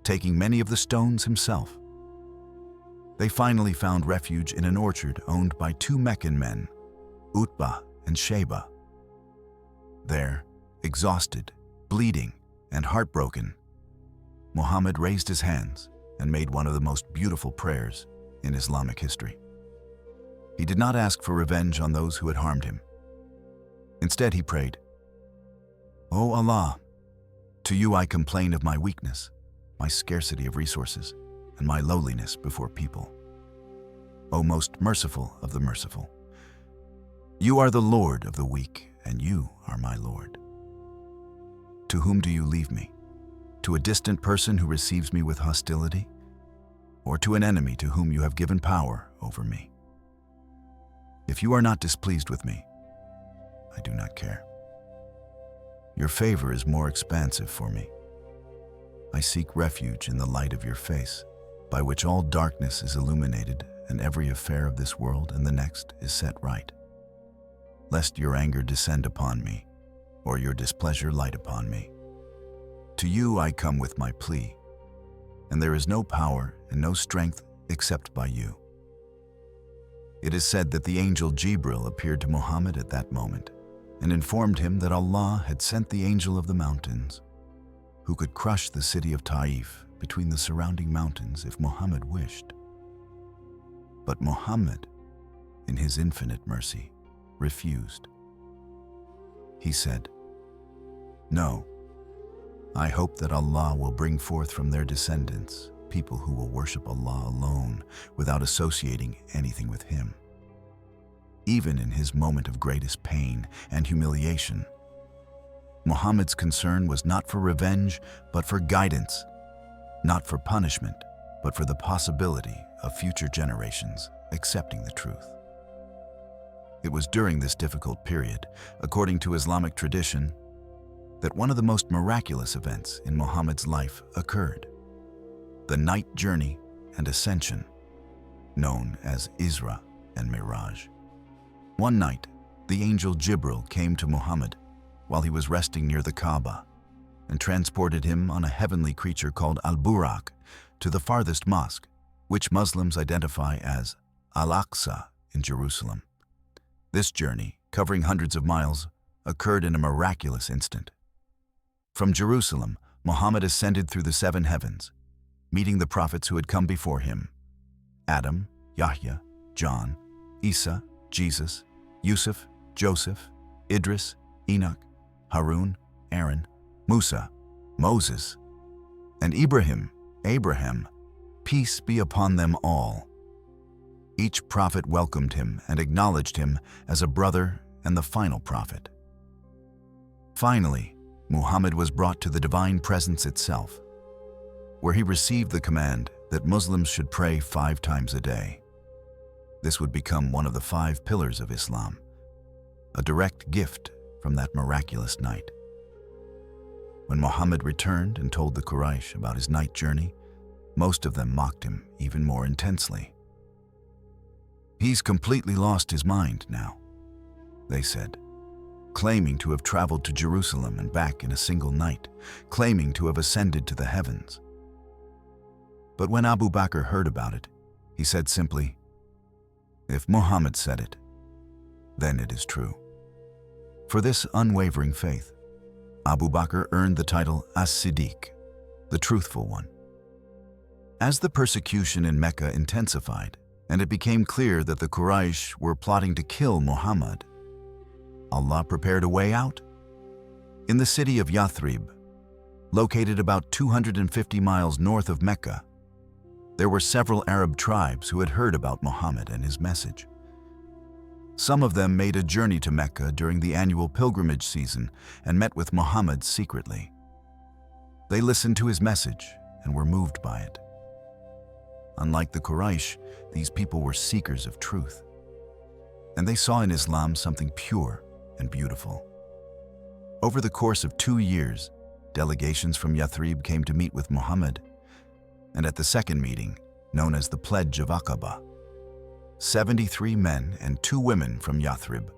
taking many of the stones himself. They finally found refuge in an orchard owned by two Meccan men, Utbah and Shayba. There, exhausted, bleeding, and heartbroken, Muhammad raised his hands and made one of the most beautiful prayers in Islamic history. He did not ask for revenge on those who had harmed him. Instead, he prayed, "O Allah, to you I complain of my weakness, my scarcity of resources, and my lowliness before people. O most merciful of the merciful, you are the Lord of the weak, and you are my Lord. To whom do you leave me? To a distant person who receives me with hostility? Or to an enemy to whom you have given power over me? If you are not displeased with me, I do not care. Your favor is more expansive for me. I seek refuge in the light of your face, by which all darkness is illuminated and every affair of this world and the next is set right. Lest your anger descend upon me, or your displeasure light upon me. To you I come with my plea, and there is no power and no strength except by you." It is said that the angel Jibril appeared to Muhammad at that moment and informed him that Allah had sent the angel of the mountains, who could crush the city of Taif between the surrounding mountains if Muhammad wished. But Muhammad, in his infinite mercy, refused. He said, "No, I hope that Allah will bring forth from their descendants people who will worship Allah alone without associating anything with Him." Even in his moment of greatest pain and humiliation, Muhammad's concern was not for revenge, but for guidance, not for punishment, but for the possibility of future generations accepting the truth. It was during this difficult period, according to Islamic tradition, that one of the most miraculous events in Muhammad's life occurred: the night journey and ascension, known as Isra and Miraj. One night, the angel Jibril came to Muhammad while he was resting near the Kaaba and transported him on a heavenly creature called Al-Buraq to the farthest mosque, which Muslims identify as Al-Aqsa in Jerusalem. This journey, covering hundreds of miles, occurred in a miraculous instant. From Jerusalem, Muhammad ascended through the seven heavens, meeting the prophets who had come before him: Adam, Yahya, John, Isa, Jesus, Yusuf, Joseph, Idris, Enoch, Harun, Aaron, Musa, Moses, and Ibrahim, Abraham, peace be upon them all. Each prophet welcomed him and acknowledged him as a brother and the final prophet. Finally, Muhammad was brought to the divine presence itself, where he received the command that Muslims should pray 5 times a day. This would become one of the 5 pillars of Islam, a direct gift from that miraculous night. When Muhammad returned and told the Quraysh about his night journey, most of them mocked him even more intensely. "He's completely lost his mind now," they said, claiming to have traveled to Jerusalem and back in a single night, claiming to have ascended to the heavens. But when Abu Bakr heard about it, he said simply, "If Muhammad said it, then it is true." For this unwavering faith, Abu Bakr earned the title As-Siddiq, the truthful one. As the persecution in Mecca intensified, and it became clear that the Quraysh were plotting to kill Muhammad, Allah prepared a way out. In the city of Yathrib, located about 250 miles north of Mecca, there were several Arab tribes who had heard about Muhammad and his message. Some of them made a journey to Mecca during the annual pilgrimage season and met with Muhammad secretly. They listened to his message and were moved by it. Unlike the Quraysh, these people were seekers of truth, and they saw in Islam something pure and beautiful. Over the course of 2 years, delegations from Yathrib came to meet with Muhammad, and at the second meeting, known as the Pledge of Aqaba, 73 men and 2 women from Yathrib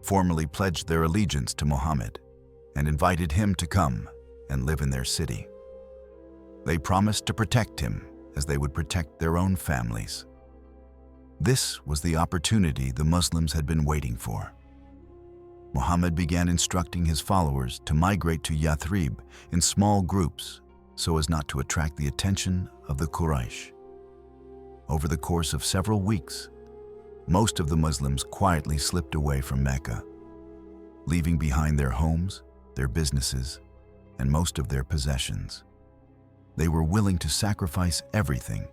formally pledged their allegiance to Muhammad and invited him to come and live in their city. They promised to protect him as they would protect their own families. This was the opportunity the Muslims had been waiting for. Muhammad began instructing his followers to migrate to Yathrib in small groups so as not to attract the attention of the Quraysh. Over the course of several weeks, most of the Muslims quietly slipped away from Mecca, leaving behind their homes, their businesses, and most of their possessions. They were willing to sacrifice everything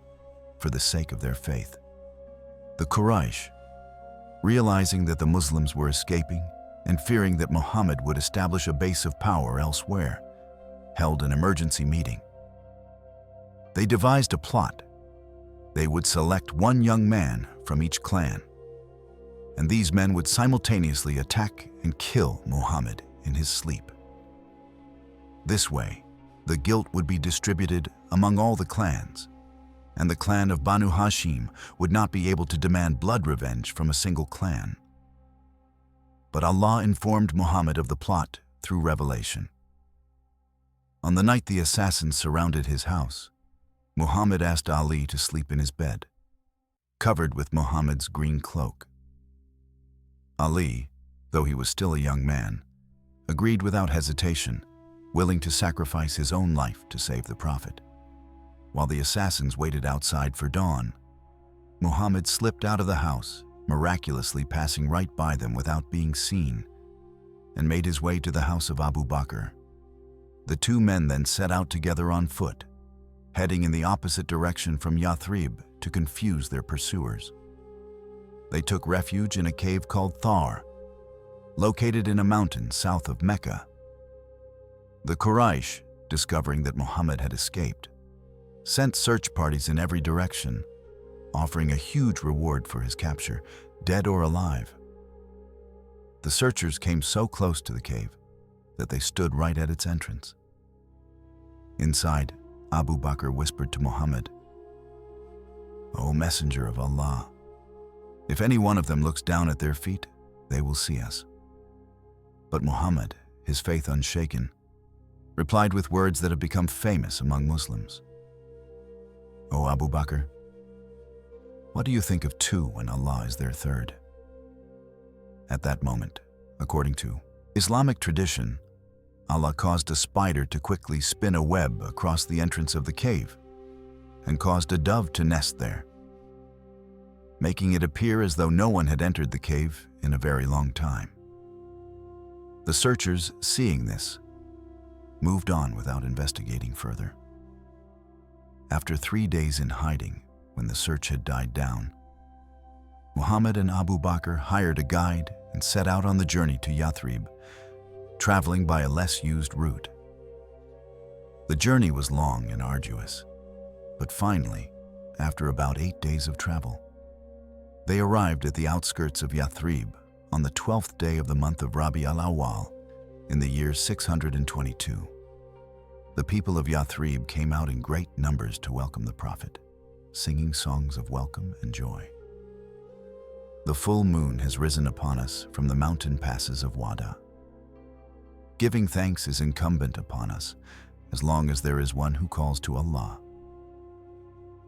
for the sake of their faith. The Quraysh, realizing that the Muslims were escaping and fearing that Muhammad would establish a base of power elsewhere, held an emergency meeting. They devised a plot. They would select one young man from each clan, and these men would simultaneously attack and kill Muhammad in his sleep. This way, the guilt would be distributed among all the clans, and the clan of Banu Hashim would not be able to demand blood revenge from a single clan. But Allah informed Muhammad of the plot through revelation. On the night the assassins surrounded his house, Muhammad asked Ali to sleep in his bed, covered with Muhammad's green cloak. Ali, though he was still a young man, agreed without hesitation, willing to sacrifice his own life to save the Prophet. While the assassins waited outside for dawn, Muhammad slipped out of the house, miraculously passing right by them without being seen, and made his way to the house of Abu Bakr. The 2 men then set out together on foot, heading in the opposite direction from Yathrib to confuse their pursuers. They took refuge in a cave called Thar, located in a mountain south of Mecca. The Quraysh, discovering that Muhammad had escaped, sent search parties in every direction, offering a huge reward for his capture, dead or alive. The searchers came so close to the cave that they stood right at its entrance. Inside, Abu Bakr whispered to Muhammad, "O Messenger of Allah, if any one of them looks down at their feet, they will see us." But Muhammad, his faith unshaken, replied with words that have become famous among Muslims. "O Abu Bakr, what do you think of 2 when Allah is their third?" At that moment, according to Islamic tradition, Allah caused a spider to quickly spin a web across the entrance of the cave and caused a dove to nest there, making it appear as though no one had entered the cave in a very long time. The searchers, seeing this, moved on without investigating further. After 3 days in hiding, when the search had died down, Muhammad and Abu Bakr hired a guide and set out on the journey to Yathrib, traveling by a less used route. The journey was long and arduous, but finally, after about 8 days of travel, they arrived at the outskirts of Yathrib on the 12th day of the month of Rabi al-Awwal in the year 622. The people of Yathrib came out in great numbers to welcome the Prophet, singing songs of welcome and joy. The full moon has risen upon us from the mountain passes of Wada. Giving thanks is incumbent upon us as long as there is one who calls to Allah.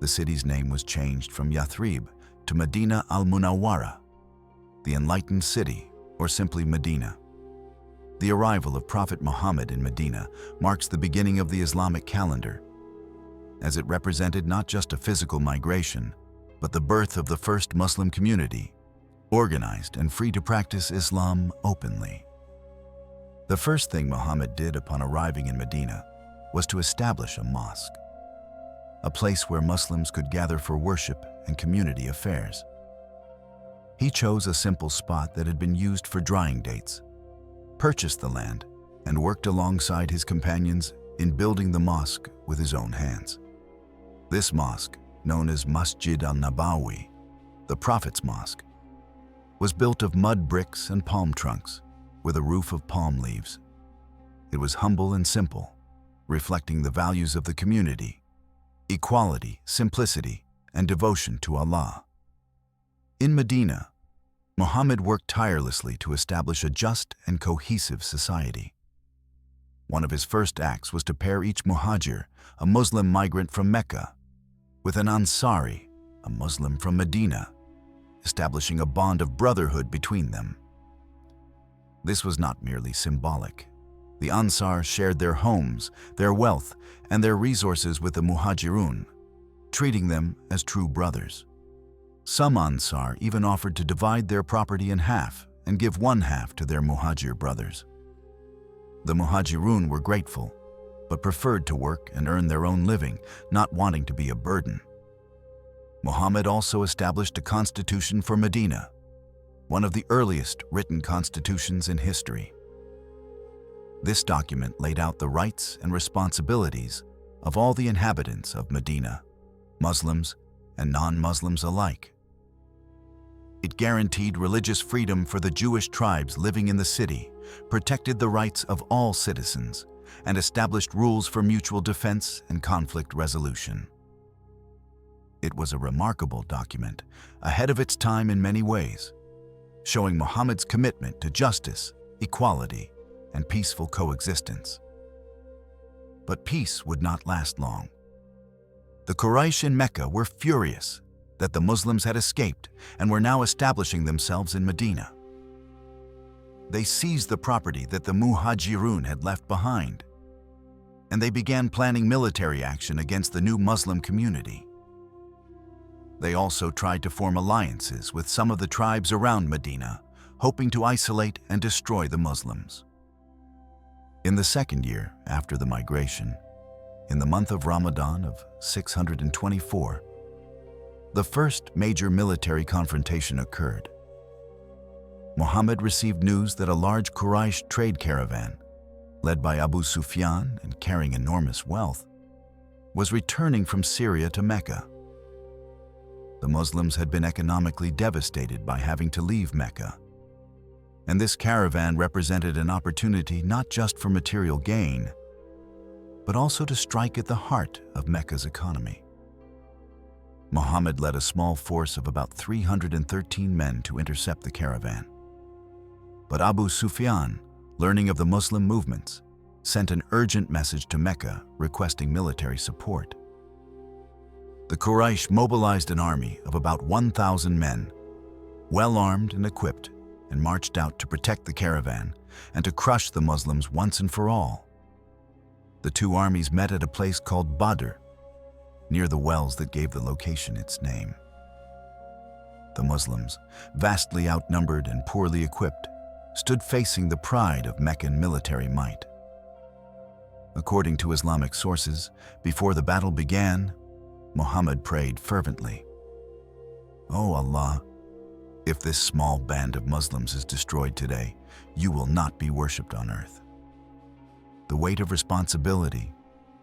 The city's name was changed from Yathrib to Medina al-Munawwara, the enlightened city, or simply Medina. The arrival of Prophet Muhammad in Medina marks the beginning of the Islamic calendar, as it represented not just a physical migration, but the birth of the first Muslim community, organized and free to practice Islam openly. The first thing Muhammad did upon arriving in Medina was to establish a mosque, a place where Muslims could gather for worship and community affairs. He chose a simple spot that had been used for drying dates, purchased the land, and worked alongside his companions in building the mosque with his own hands. This mosque, known as Masjid al-Nabawi, the Prophet's Mosque, was built of mud bricks and palm trunks with a roof of palm leaves. It was humble and simple, reflecting the values of the community: equality, simplicity, and devotion to Allah. In Medina, Muhammad worked tirelessly to establish a just and cohesive society. One of his first acts was to pair each muhajir, a Muslim migrant from Mecca, with an Ansari, a Muslim from Medina, establishing a bond of brotherhood between them. This was not merely symbolic. The Ansar shared their homes, their wealth, and their resources with the Muhajirun, treating them as true brothers. Some Ansar even offered to divide their property in half and give one half to their Muhajir brothers. The Muhajirun were grateful, but preferred to work and earn their own living, not wanting to be a burden. Muhammad also established a constitution for Medina, one of the earliest written constitutions in history. This document laid out the rights and responsibilities of all the inhabitants of Medina, Muslims and non-Muslims alike. It guaranteed religious freedom for the Jewish tribes living in the city, protected the rights of all citizens, and established rules for mutual defense and conflict resolution. It was a remarkable document, ahead of its time in many ways, showing Muhammad's commitment to justice, equality, and peaceful coexistence. But peace would not last long. The Quraysh in Mecca were furious that the Muslims had escaped and were now establishing themselves in Medina. They seized the property that the Muhajirun had left behind, and they began planning military action against the new Muslim community. They also tried to form alliances with some of the tribes around Medina, hoping to isolate and destroy the Muslims. In the second year after the migration, in the month of Ramadan of 624, the first major military confrontation occurred. Muhammad received news that a large Quraysh trade caravan, led by Abu Sufyan and carrying enormous wealth, was returning from Syria to Mecca. The Muslims had been economically devastated by having to leave Mecca, and this caravan represented an opportunity not just for material gain, but also to strike at the heart of Mecca's economy. Muhammad led a small force of about 313 men to intercept the caravan. But Abu Sufyan, learning of the Muslim movements, sent an urgent message to Mecca requesting military support. The Quraysh mobilized an army of about 1,000 men, well armed and equipped, and marched out to protect the caravan and to crush the Muslims once and for all. The two armies met at a place called Badr, near the wells that gave the location its name. The Muslims, vastly outnumbered and poorly equipped, stood facing the pride of Meccan military might. According to Islamic sources, before the battle began, Muhammad prayed fervently, "O Allah, if this small band of Muslims is destroyed today, you will not be worshipped on earth." The weight of responsibility,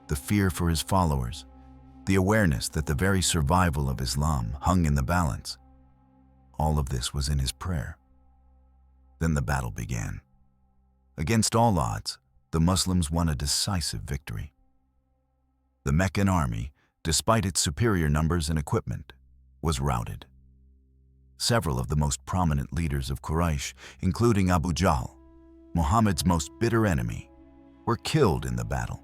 the fear for his followers, the awareness that the very survival of Islam hung in the balance, all of this was in his prayer. Then the battle began. Against all odds, the Muslims won a decisive victory. The Meccan army, despite its superior numbers and equipment, was routed. Several of the most prominent leaders of Quraysh, including Abu Jahl, Muhammad's most bitter enemy, were killed in the battle.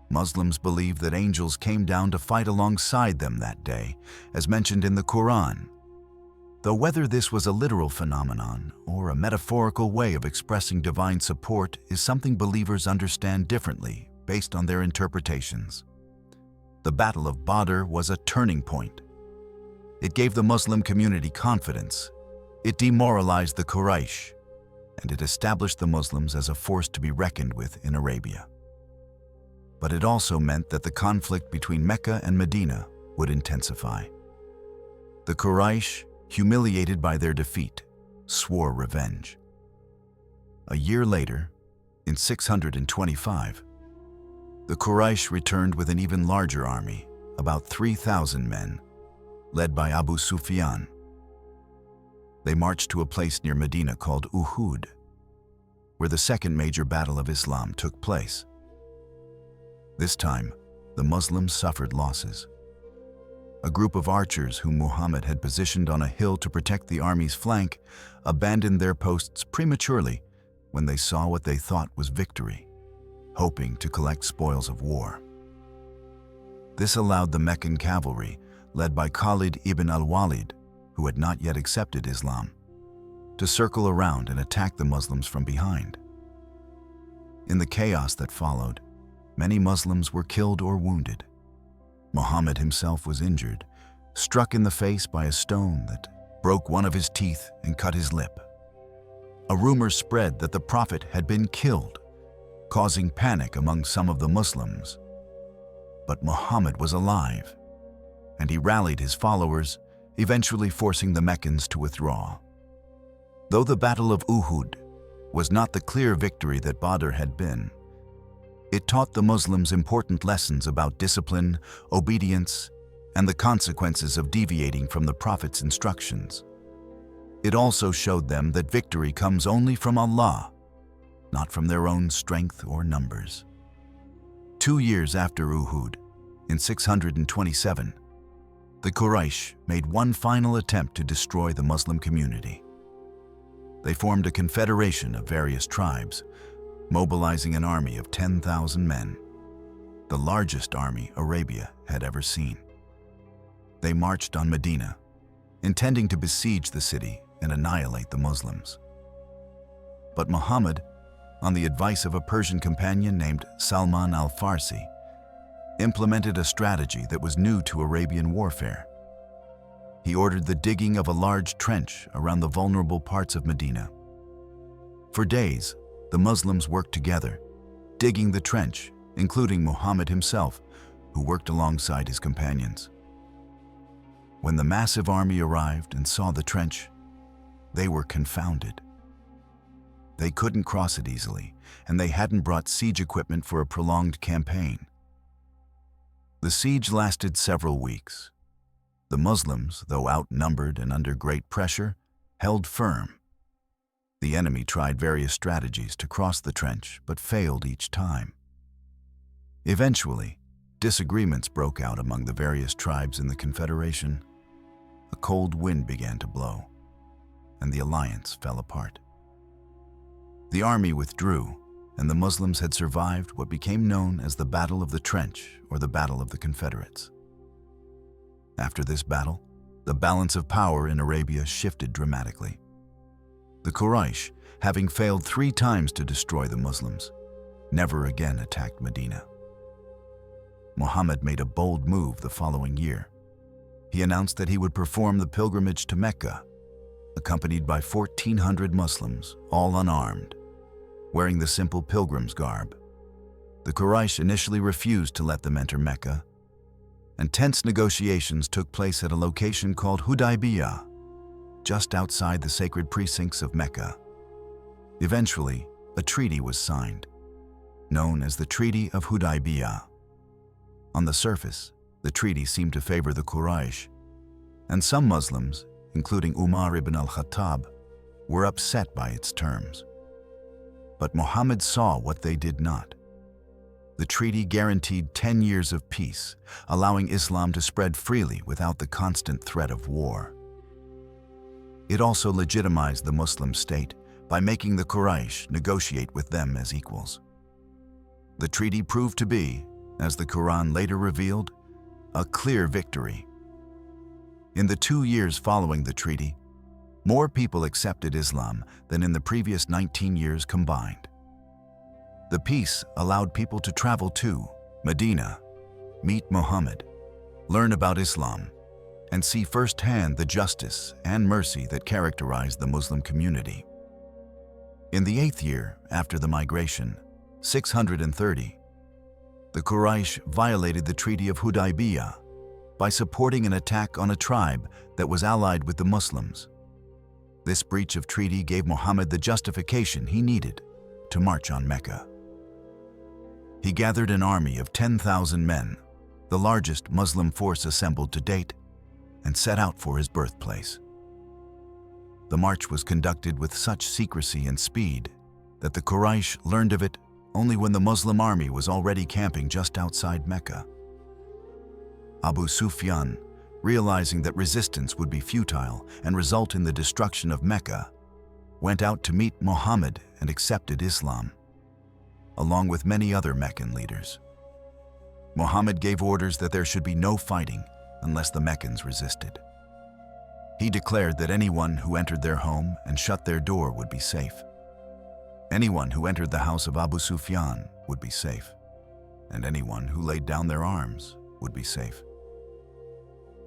Muslims believe that angels came down to fight alongside them that day, as mentioned in the Quran. Though whether this was a literal phenomenon or a metaphorical way of expressing divine support is something believers understand differently based on their interpretations. The Battle of Badr was a turning point. It gave the Muslim community confidence, it demoralized the Quraysh, and it established the Muslims as a force to be reckoned with in Arabia. But it also meant that the conflict between Mecca and Medina would intensify. The Quraysh, humiliated by their defeat, swore revenge. A year later, in 625, the Quraysh returned with an even larger army, about 3,000 men, led by Abu Sufyan. They marched to a place near Medina called Uhud, where the second major battle of Islam took place. This time, the Muslims suffered losses. A group of archers whom Muhammad had positioned on a hill to protect the army's flank abandoned their posts prematurely when they saw what they thought was victory, hoping to collect spoils of war. This allowed the Meccan cavalry, led by Khalid ibn al-Walid, who had not yet accepted Islam, to circle around and attack the Muslims from behind. In the chaos that followed, many Muslims were killed or wounded. Muhammad himself was injured, struck in the face by a stone that broke one of his teeth and cut his lip. A rumor spread that the Prophet had been killed, causing panic among some of the Muslims. But Muhammad was alive, and he rallied his followers, eventually forcing the Meccans to withdraw. Though the Battle of Uhud was not the clear victory that Badr had been, it taught the Muslims important lessons about discipline, obedience, and the consequences of deviating from the Prophet's instructions. It also showed them that victory comes only from Allah, not from their own strength or numbers. 2 years after Uhud, in 627, the Quraysh made one final attempt to destroy the Muslim community. They formed a confederation of various tribes, mobilizing an army of 10,000 men, the largest army Arabia had ever seen. They marched on Medina, intending to besiege the city and annihilate the Muslims. But Muhammad, on the advice of a Persian companion named Salman al-Farsi, implemented a strategy that was new to Arabian warfare. He ordered the digging of a large trench around the vulnerable parts of Medina. For days, the Muslims worked together, digging the trench, including Muhammad himself, who worked alongside his companions. When the massive army arrived and saw the trench, they were confounded. They couldn't cross it easily, and they hadn't brought siege equipment for a prolonged campaign. The siege lasted several weeks. The Muslims, though outnumbered and under great pressure, held firm. The enemy tried various strategies to cross the trench, but failed each time. Eventually, disagreements broke out among the various tribes in the Confederation. A cold wind began to blow, and the alliance fell apart. The army withdrew, and the Muslims had survived what became known as the Battle of the Trench, or the Battle of the Confederates. After this battle, the balance of power in Arabia shifted dramatically. The Quraysh, having failed 3 times to destroy the Muslims, never again attacked Medina. Muhammad made a bold move the following year. He announced that he would perform the pilgrimage to Mecca, accompanied by 1,400 Muslims, all unarmed, wearing the simple pilgrim's garb. The Quraysh initially refused to let them enter Mecca, and tense negotiations took place at a location called Hudaybiyah, just outside the sacred precincts of Mecca. Eventually, a treaty was signed, known as the Treaty of Hudaybiyah. On the surface, the treaty seemed to favor the Quraysh, and some Muslims, including Umar ibn al-Khattab, were upset by its terms. But Muhammad saw what they did not. The treaty guaranteed 10 years of peace, allowing Islam to spread freely without the constant threat of war. It also legitimized the Muslim state by making the Quraysh negotiate with them as equals. The treaty proved to be, as the Quran later revealed, a clear victory. In the 2 years following the treaty, more people accepted Islam than in the previous 19 years combined. The peace allowed people to travel to Medina, meet Muhammad, learn about Islam, and see firsthand the justice and mercy that characterized the Muslim community. In the 8th year after the migration, 630, the Quraysh violated the Treaty of Hudaybiyah by supporting an attack on a tribe that was allied with the Muslims. This breach of treaty gave Muhammad the justification he needed to march on Mecca. He gathered an army of 10,000 men, the largest Muslim force assembled to date, and set out for his birthplace. The march was conducted with such secrecy and speed that the Quraysh learned of it only when the Muslim army was already camping just outside Mecca. Abu Sufyan, realizing that resistance would be futile and result in the destruction of Mecca, went out to meet Muhammad and accepted Islam, along with many other Meccan leaders. Muhammad gave orders that there should be no fighting unless the Meccans resisted. He declared that anyone who entered their home and shut their door would be safe. Anyone who entered the house of Abu Sufyan would be safe, and anyone who laid down their arms would be safe.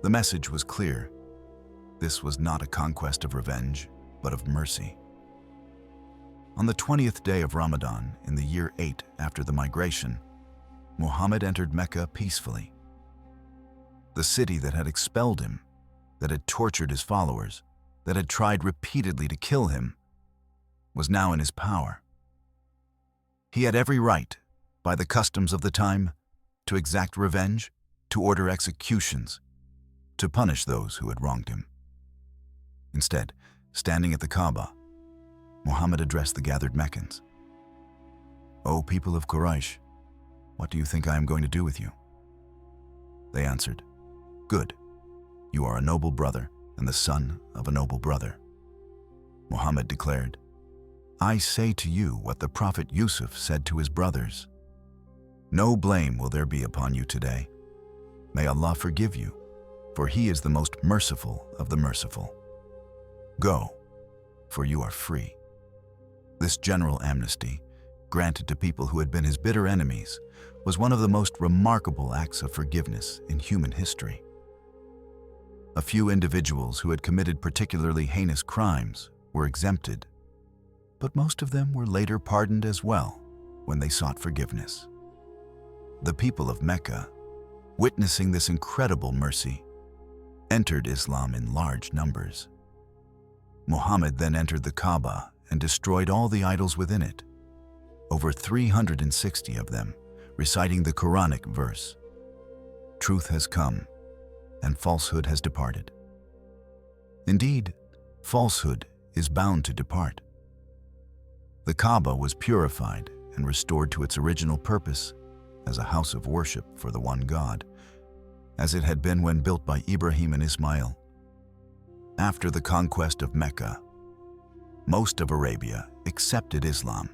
The message was clear. This was not a conquest of revenge, but of mercy. On the 20th day of Ramadan, in the year 8 after the migration, Muhammad entered Mecca peacefully. The city that had expelled him, that had tortured his followers, that had tried repeatedly to kill him, was now in his power. He had every right, by the customs of the time, to exact revenge, to order executions, to punish those who had wronged him. Instead, standing at the Kaaba, Muhammad addressed the gathered Meccans. "O people of Quraysh, what do you think I am going to do with you?" They answered, "Good. You are a noble brother and the son of a noble brother." Muhammad declared, "I say to you what the Prophet Yusuf said to his brothers. No blame will there be upon you today. May Allah forgive you, for He is the most merciful of the merciful. Go, for you are free." This general amnesty, granted to people who had been his bitter enemies, was one of the most remarkable acts of forgiveness in human history. A few individuals who had committed particularly heinous crimes were exempted, but most of them were later pardoned as well when they sought forgiveness. The people of Mecca, witnessing this incredible mercy, entered Islam in large numbers. Muhammad then entered the Kaaba and destroyed all the idols within it, over 360 of them, reciting the Quranic verse, "Truth has come, and falsehood has departed." Indeed, falsehood is bound to depart. The Kaaba was purified and restored to its original purpose as a house of worship for the one God, as it had been when built by Ibrahim and Ismail. After the conquest of Mecca, most of Arabia accepted Islam.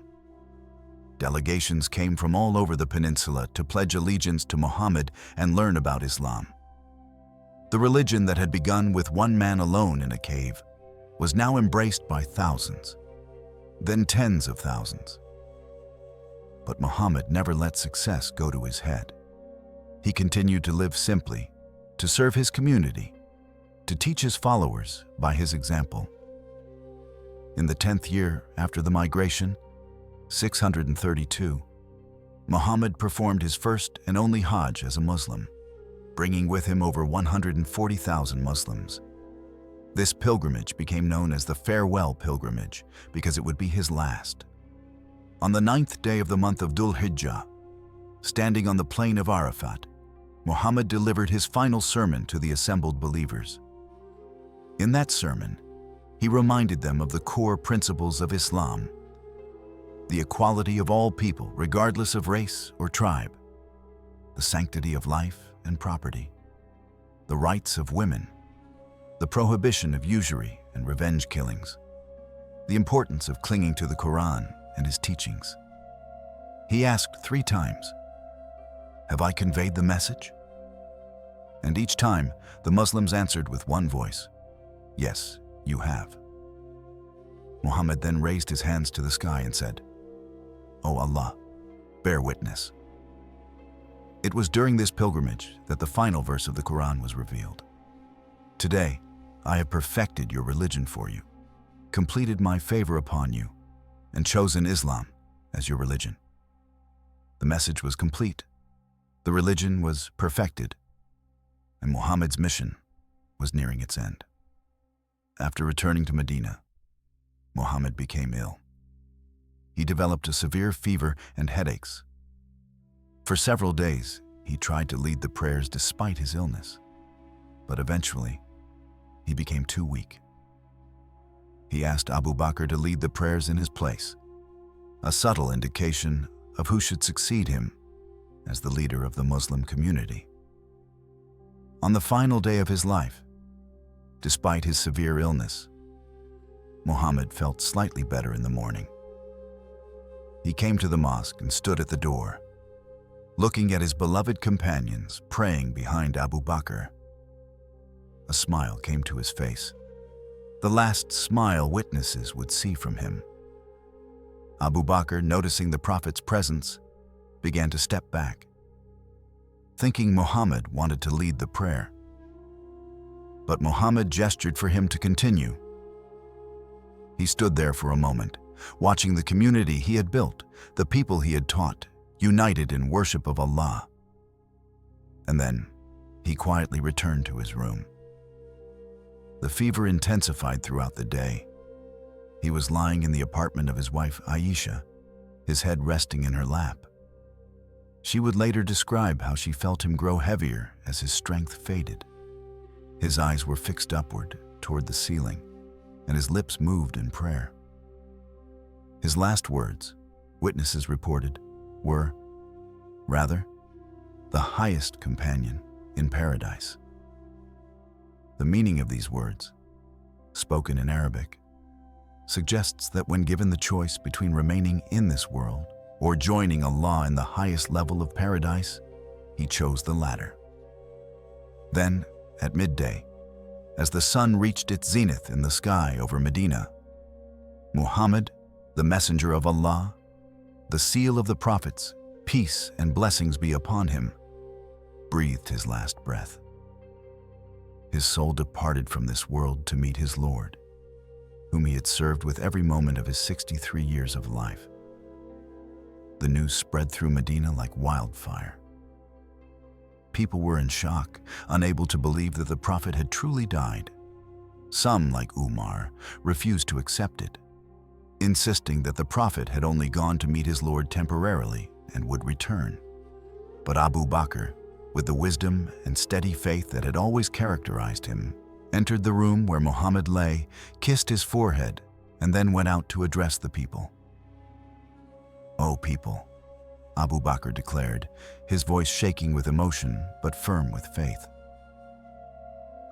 Delegations came from all over the peninsula to pledge allegiance to Muhammad and learn about Islam. The religion that had begun with one man alone in a cave was now embraced by thousands, then tens of thousands. But Muhammad never let success go to his head. He continued to live simply, to serve his community, to teach his followers by his example. In the 10th year after the migration, 632, Muhammad performed his first and only Hajj as a Muslim, bringing with him over 140,000 Muslims. This pilgrimage became known as the Farewell Pilgrimage because it would be his last. On the 9th day of the month of Dhul Hijjah, standing on the plain of Arafat, Muhammad delivered his final sermon to the assembled believers. In that sermon, he reminded them of the core principles of Islam: the equality of all people regardless of race or tribe, the sanctity of life and property, the rights of women, the prohibition of usury and revenge killings, the importance of clinging to the Quran and his teachings. He asked 3 times, "Have I conveyed the message?" And each time, the Muslims answered with one voice, "Yes, you have." Muhammad then raised his hands to the sky and said, "O Allah, bear witness." It was during this pilgrimage that the final verse of the Quran was revealed. "Today, I have perfected your religion for you, completed my favor upon you, and chosen Islam as your religion." The message was complete, the religion was perfected, and Muhammad's mission was nearing its end. After returning to Medina, Muhammad became ill. He developed a severe fever and headaches. For several days, he tried to lead the prayers despite his illness, but eventually, he became too weak. He asked Abu Bakr to lead the prayers in his place, a subtle indication of who should succeed him as the leader of the Muslim community. On the final day of his life, despite his severe illness, Muhammad felt slightly better in the morning. He came to the mosque and stood at the door, looking at his beloved companions praying behind Abu Bakr. A smile came to his face, the last smile witnesses would see from him. Abu Bakr, noticing the Prophet's presence, began to step back, thinking Muhammad wanted to lead the prayer. But Muhammad gestured for him to continue. He stood there for a moment, watching the community he had built, the people he had taught, united in worship of Allah. And then he quietly returned to his room. The fever intensified throughout the day. He was lying in the apartment of his wife Aisha, his head resting in her lap. She would later describe how she felt him grow heavier as his strength faded. His eyes were fixed upward toward the ceiling, and his lips moved in prayer. His last words, witnesses reported, were, rather, the highest companion in paradise. The meaning of these words, spoken in Arabic, suggests that when given the choice between remaining in this world or joining Allah in the highest level of paradise, he chose the latter. Then, at midday, as the sun reached its zenith in the sky over Medina, Muhammad, the messenger of Allah, the seal of the prophets, peace and blessings be upon him, breathed his last breath. His soul departed from this world to meet his Lord, whom he had served with every moment of his 63 years of life. The news spread through Medina like wildfire. People were in shock, unable to believe that the Prophet had truly died. Some, like Umar, refused to accept it, insisting that the Prophet had only gone to meet his Lord temporarily and would return. But Abu Bakr, with the wisdom and steady faith that had always characterized him, entered the room where Muhammad lay, kissed his forehead, and then went out to address the people. "O people," Abu Bakr declared, his voice shaking with emotion but firm with faith.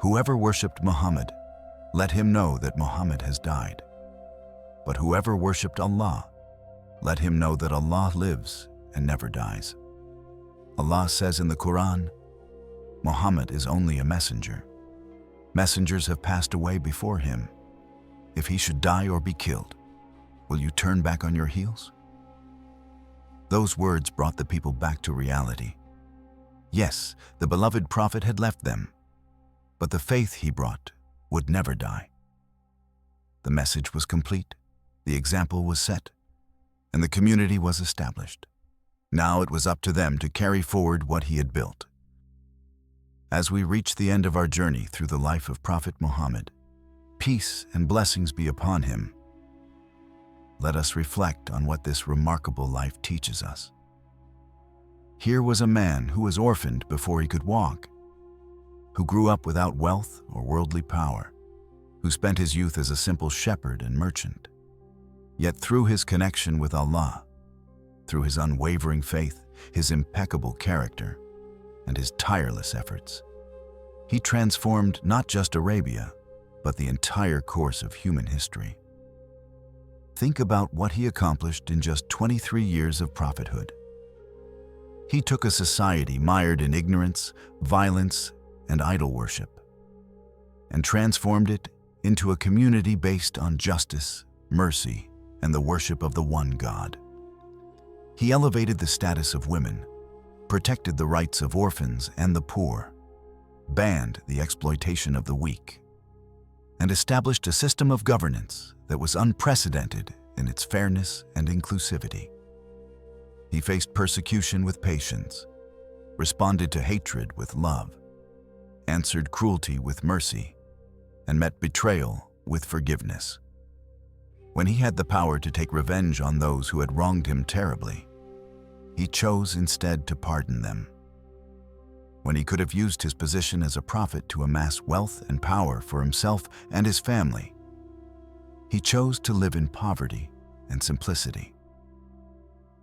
"Whoever worshipped Muhammad, let him know that Muhammad has died. But whoever worshipped Allah, let him know that Allah lives and never dies. Allah says in the Quran, Muhammad is only a messenger. Messengers have passed away before him. If he should die or be killed, will you turn back on your heels?" Those words brought the people back to reality. Yes, the beloved Prophet had left them, but the faith he brought would never die. The message was complete, the example was set, and the community was established. Now it was up to them to carry forward what he had built. As we reach the end of our journey through the life of Prophet Muhammad, peace and blessings be upon him, let us reflect on what this remarkable life teaches us. Here was a man who was orphaned before he could walk, who grew up without wealth or worldly power, who spent his youth as a simple shepherd and merchant. Yet through his connection with Allah, through his unwavering faith, his impeccable character, and his tireless efforts, he transformed not just Arabia, but the entire course of human history. Think about what he accomplished in just 23 years of prophethood. He took a society mired in ignorance, violence, and idol worship, and transformed it into a community based on justice, mercy, and the worship of the one God. He elevated the status of women, protected the rights of orphans and the poor, banned the exploitation of the weak, and established a system of governance that was unprecedented in its fairness and inclusivity. He faced persecution with patience, responded to hatred with love, answered cruelty with mercy, and met betrayal with forgiveness. When he had the power to take revenge on those who had wronged him terribly, he chose instead to pardon them. When he could have used his position as a prophet to amass wealth and power for himself and his family, he chose to live in poverty and simplicity.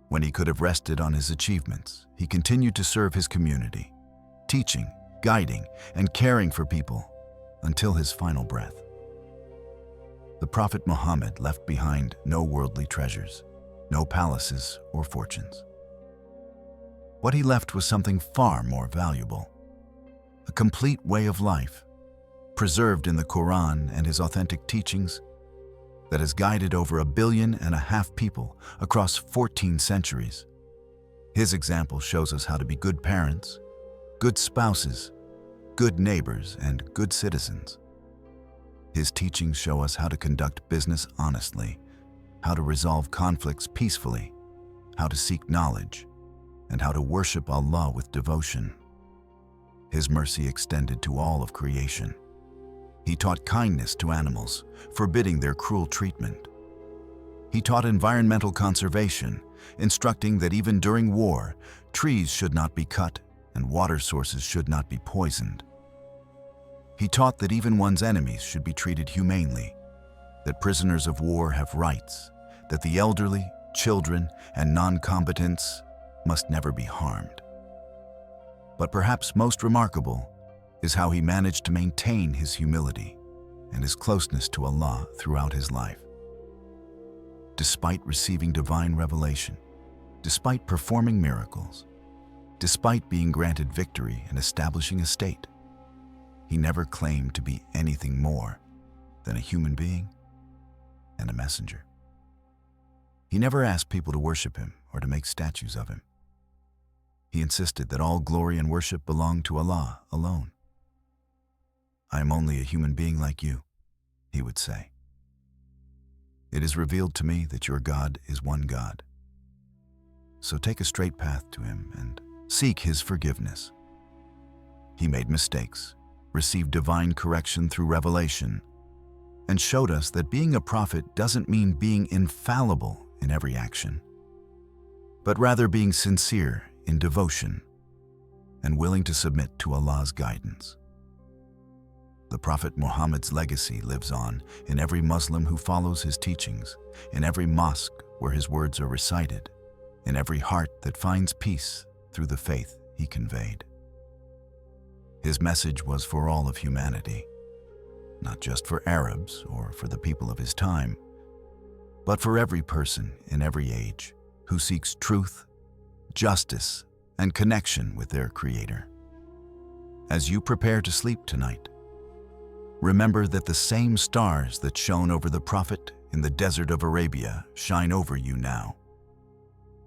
When he could have rested on his achievements, he continued to serve his community, teaching, guiding, and caring for people until his final breath. The Prophet Muhammad left behind no worldly treasures, no palaces or fortunes. What he left was something far more valuable, a complete way of life, preserved in the Quran and his authentic teachings, that has guided over 1.5 billion people across 14 centuries. His example shows us how to be good parents, good spouses, good neighbors, and good citizens. His teachings show us how to conduct business honestly, how to resolve conflicts peacefully, how to seek knowledge, and how to worship Allah with devotion. His mercy extended to all of creation. He taught kindness to animals, forbidding their cruel treatment. He taught environmental conservation, instructing that even during war, trees should not be cut and water sources should not be poisoned. He taught that even one's enemies should be treated humanely, that prisoners of war have rights, that the elderly, children, and non-combatants must never be harmed. But perhaps most remarkable is how he managed to maintain his humility and his closeness to Allah throughout his life. Despite receiving divine revelation, despite performing miracles, despite being granted victory and establishing a state, he never claimed to be anything more than a human being and a messenger. He never asked people to worship him or to make statues of him. He insisted that all glory and worship belonged to Allah alone. "I am only a human being like you," he would say. "It is revealed to me that your God is one God. So take a straight path to him and seek his forgiveness." He made mistakes, received divine correction through revelation, and showed us that being a prophet doesn't mean being infallible in every action, but rather being sincere in devotion and willing to submit to Allah's guidance. The Prophet Muhammad's legacy lives on in every Muslim who follows his teachings, in every mosque where his words are recited, in every heart that finds peace through the faith he conveyed. His message was for all of humanity, not just for Arabs or for the people of his time, but for every person in every age who seeks truth, justice, and connection with their Creator. As you prepare to sleep tonight, remember that the same stars that shone over the Prophet in the desert of Arabia shine over you now.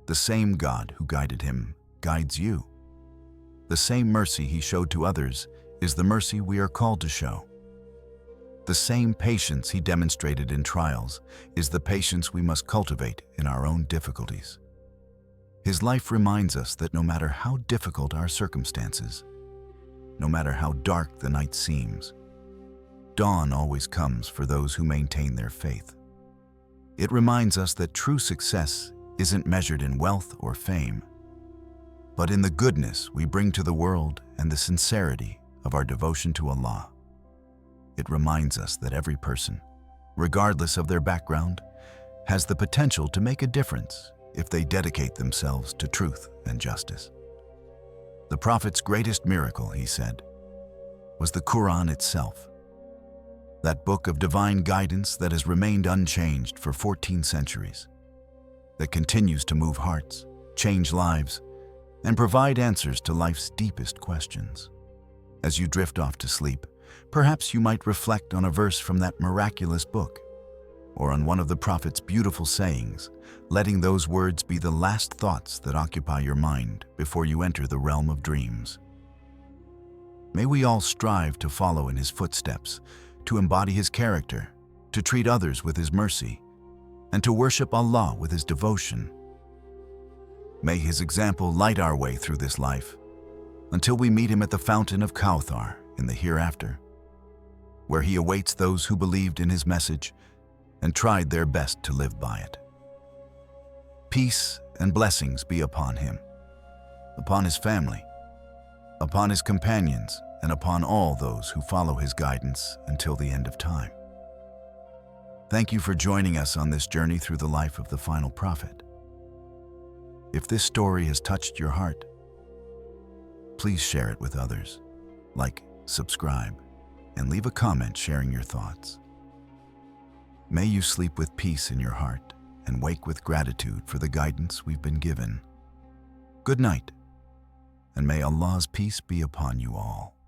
The same God who guided him guides you. The same mercy he showed to others is the mercy we are called to show. The same patience he demonstrated in trials is the patience we must cultivate in our own difficulties. His life reminds us that no matter how difficult our circumstances, no matter how dark the night seems, dawn always comes for those who maintain their faith. It reminds us that true success isn't measured in wealth or fame, but in the goodness we bring to the world and the sincerity of our devotion to Allah. It reminds us that every person, regardless of their background, has the potential to make a difference if they dedicate themselves to truth and justice. The Prophet's greatest miracle, he said, was the Quran itself, that book of divine guidance that has remained unchanged for 14 centuries, that continues to move hearts, change lives, and provide answers to life's deepest questions. As you drift off to sleep, perhaps you might reflect on a verse from that miraculous book, or on one of the Prophet's beautiful sayings, letting those words be the last thoughts that occupy your mind before you enter the realm of dreams. May we all strive to follow in his footsteps, to embody his character, to treat others with his mercy, and to worship Allah with his devotion. May his example light our way through this life, until we meet him at the fountain of Kawthar in the hereafter, where he awaits those who believed in his message and tried their best to live by it. Peace and blessings be upon him, upon his family, upon his companions, and upon all those who follow his guidance until the end of time. Thank you for joining us on this journey through the life of the final prophet. If this story has touched your heart, please share it with others. Like, subscribe, and leave a comment sharing your thoughts. May you sleep with peace in your heart and wake with gratitude for the guidance we've been given. Good night, and may Allah's peace be upon you all.